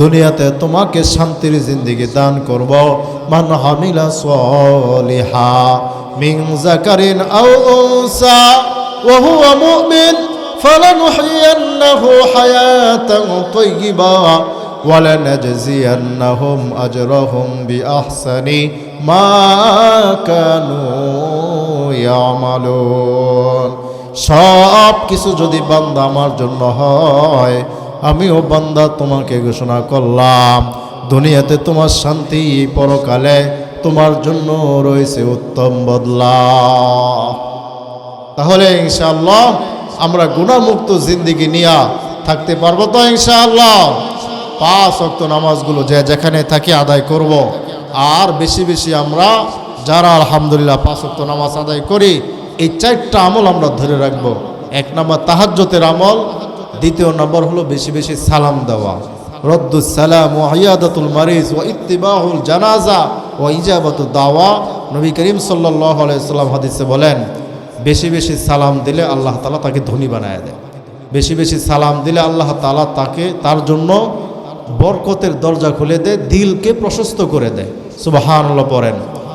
দুনিয়াতে তোমাকে শান্তির জিন্দেগি দান করব। মান হামিলা সলিহা মিন যাকারিন আও উনসা ওয়া হুয়া মুমিন ফালানুহয়িন্নাহু হায়াতান তাইয়্যিবা ওয়া লানাজজিয়ান্নাহুম আজরাহুম বিআহসানি মা কানু ইয়ামালুন। সব কিছু যদি বান্দা আমার জন্য হয়, আমিও বান্দা তোমাকে ঘোষণা করলাম দুনিয়াতে তোমার শান্তি, পরকালে তোমার জন্য রয়েছে উত্তম বদলা। তাহলে ইনশাআল্লাহ আমরা গুনাহমুক্ত জিন্দেগি নিয়ে থাকতে পারবো তো ইনশাআল্লাহ। 5 ওয়াক্ত নামাজগুলো যে যেখানে থাকি আদায় করব। আর বেশি বেশি আমরা যারা আলহামদুলিল্লাহ 5 ওয়াক্ত নামাজ আদায় করি, এই 4টা আমল আমরা ধরে রাখবো। 1 নম্বর তাহাজ্জুদের আমল, 2 নম্বর হলো বেশি বেশি সালাম দেওয়া, রদ্দুস সালাম ওয়া ইয়াদাতুল মারিজ ওয়া ইত্তিবাউল জানাজা ওয়া ইজাবাতুদ দাওয়া। নবী করিম সাল্লাল্লাহু আলাইহি ওয়াসাল্লাম হাদিসে বলেন, বেশি বেশি সালাম দিলে আল্লাহ তাআলা তাকে ধনী বানায় দেয়। বেশি বেশি সালাম দিলে আল্লাহ তাআলা তার জন্য বরকতের দরজা খুলে দেয়, দিলকে প্রশস্ত করে দেয়। সুবহানাল্লাহ পড়েন।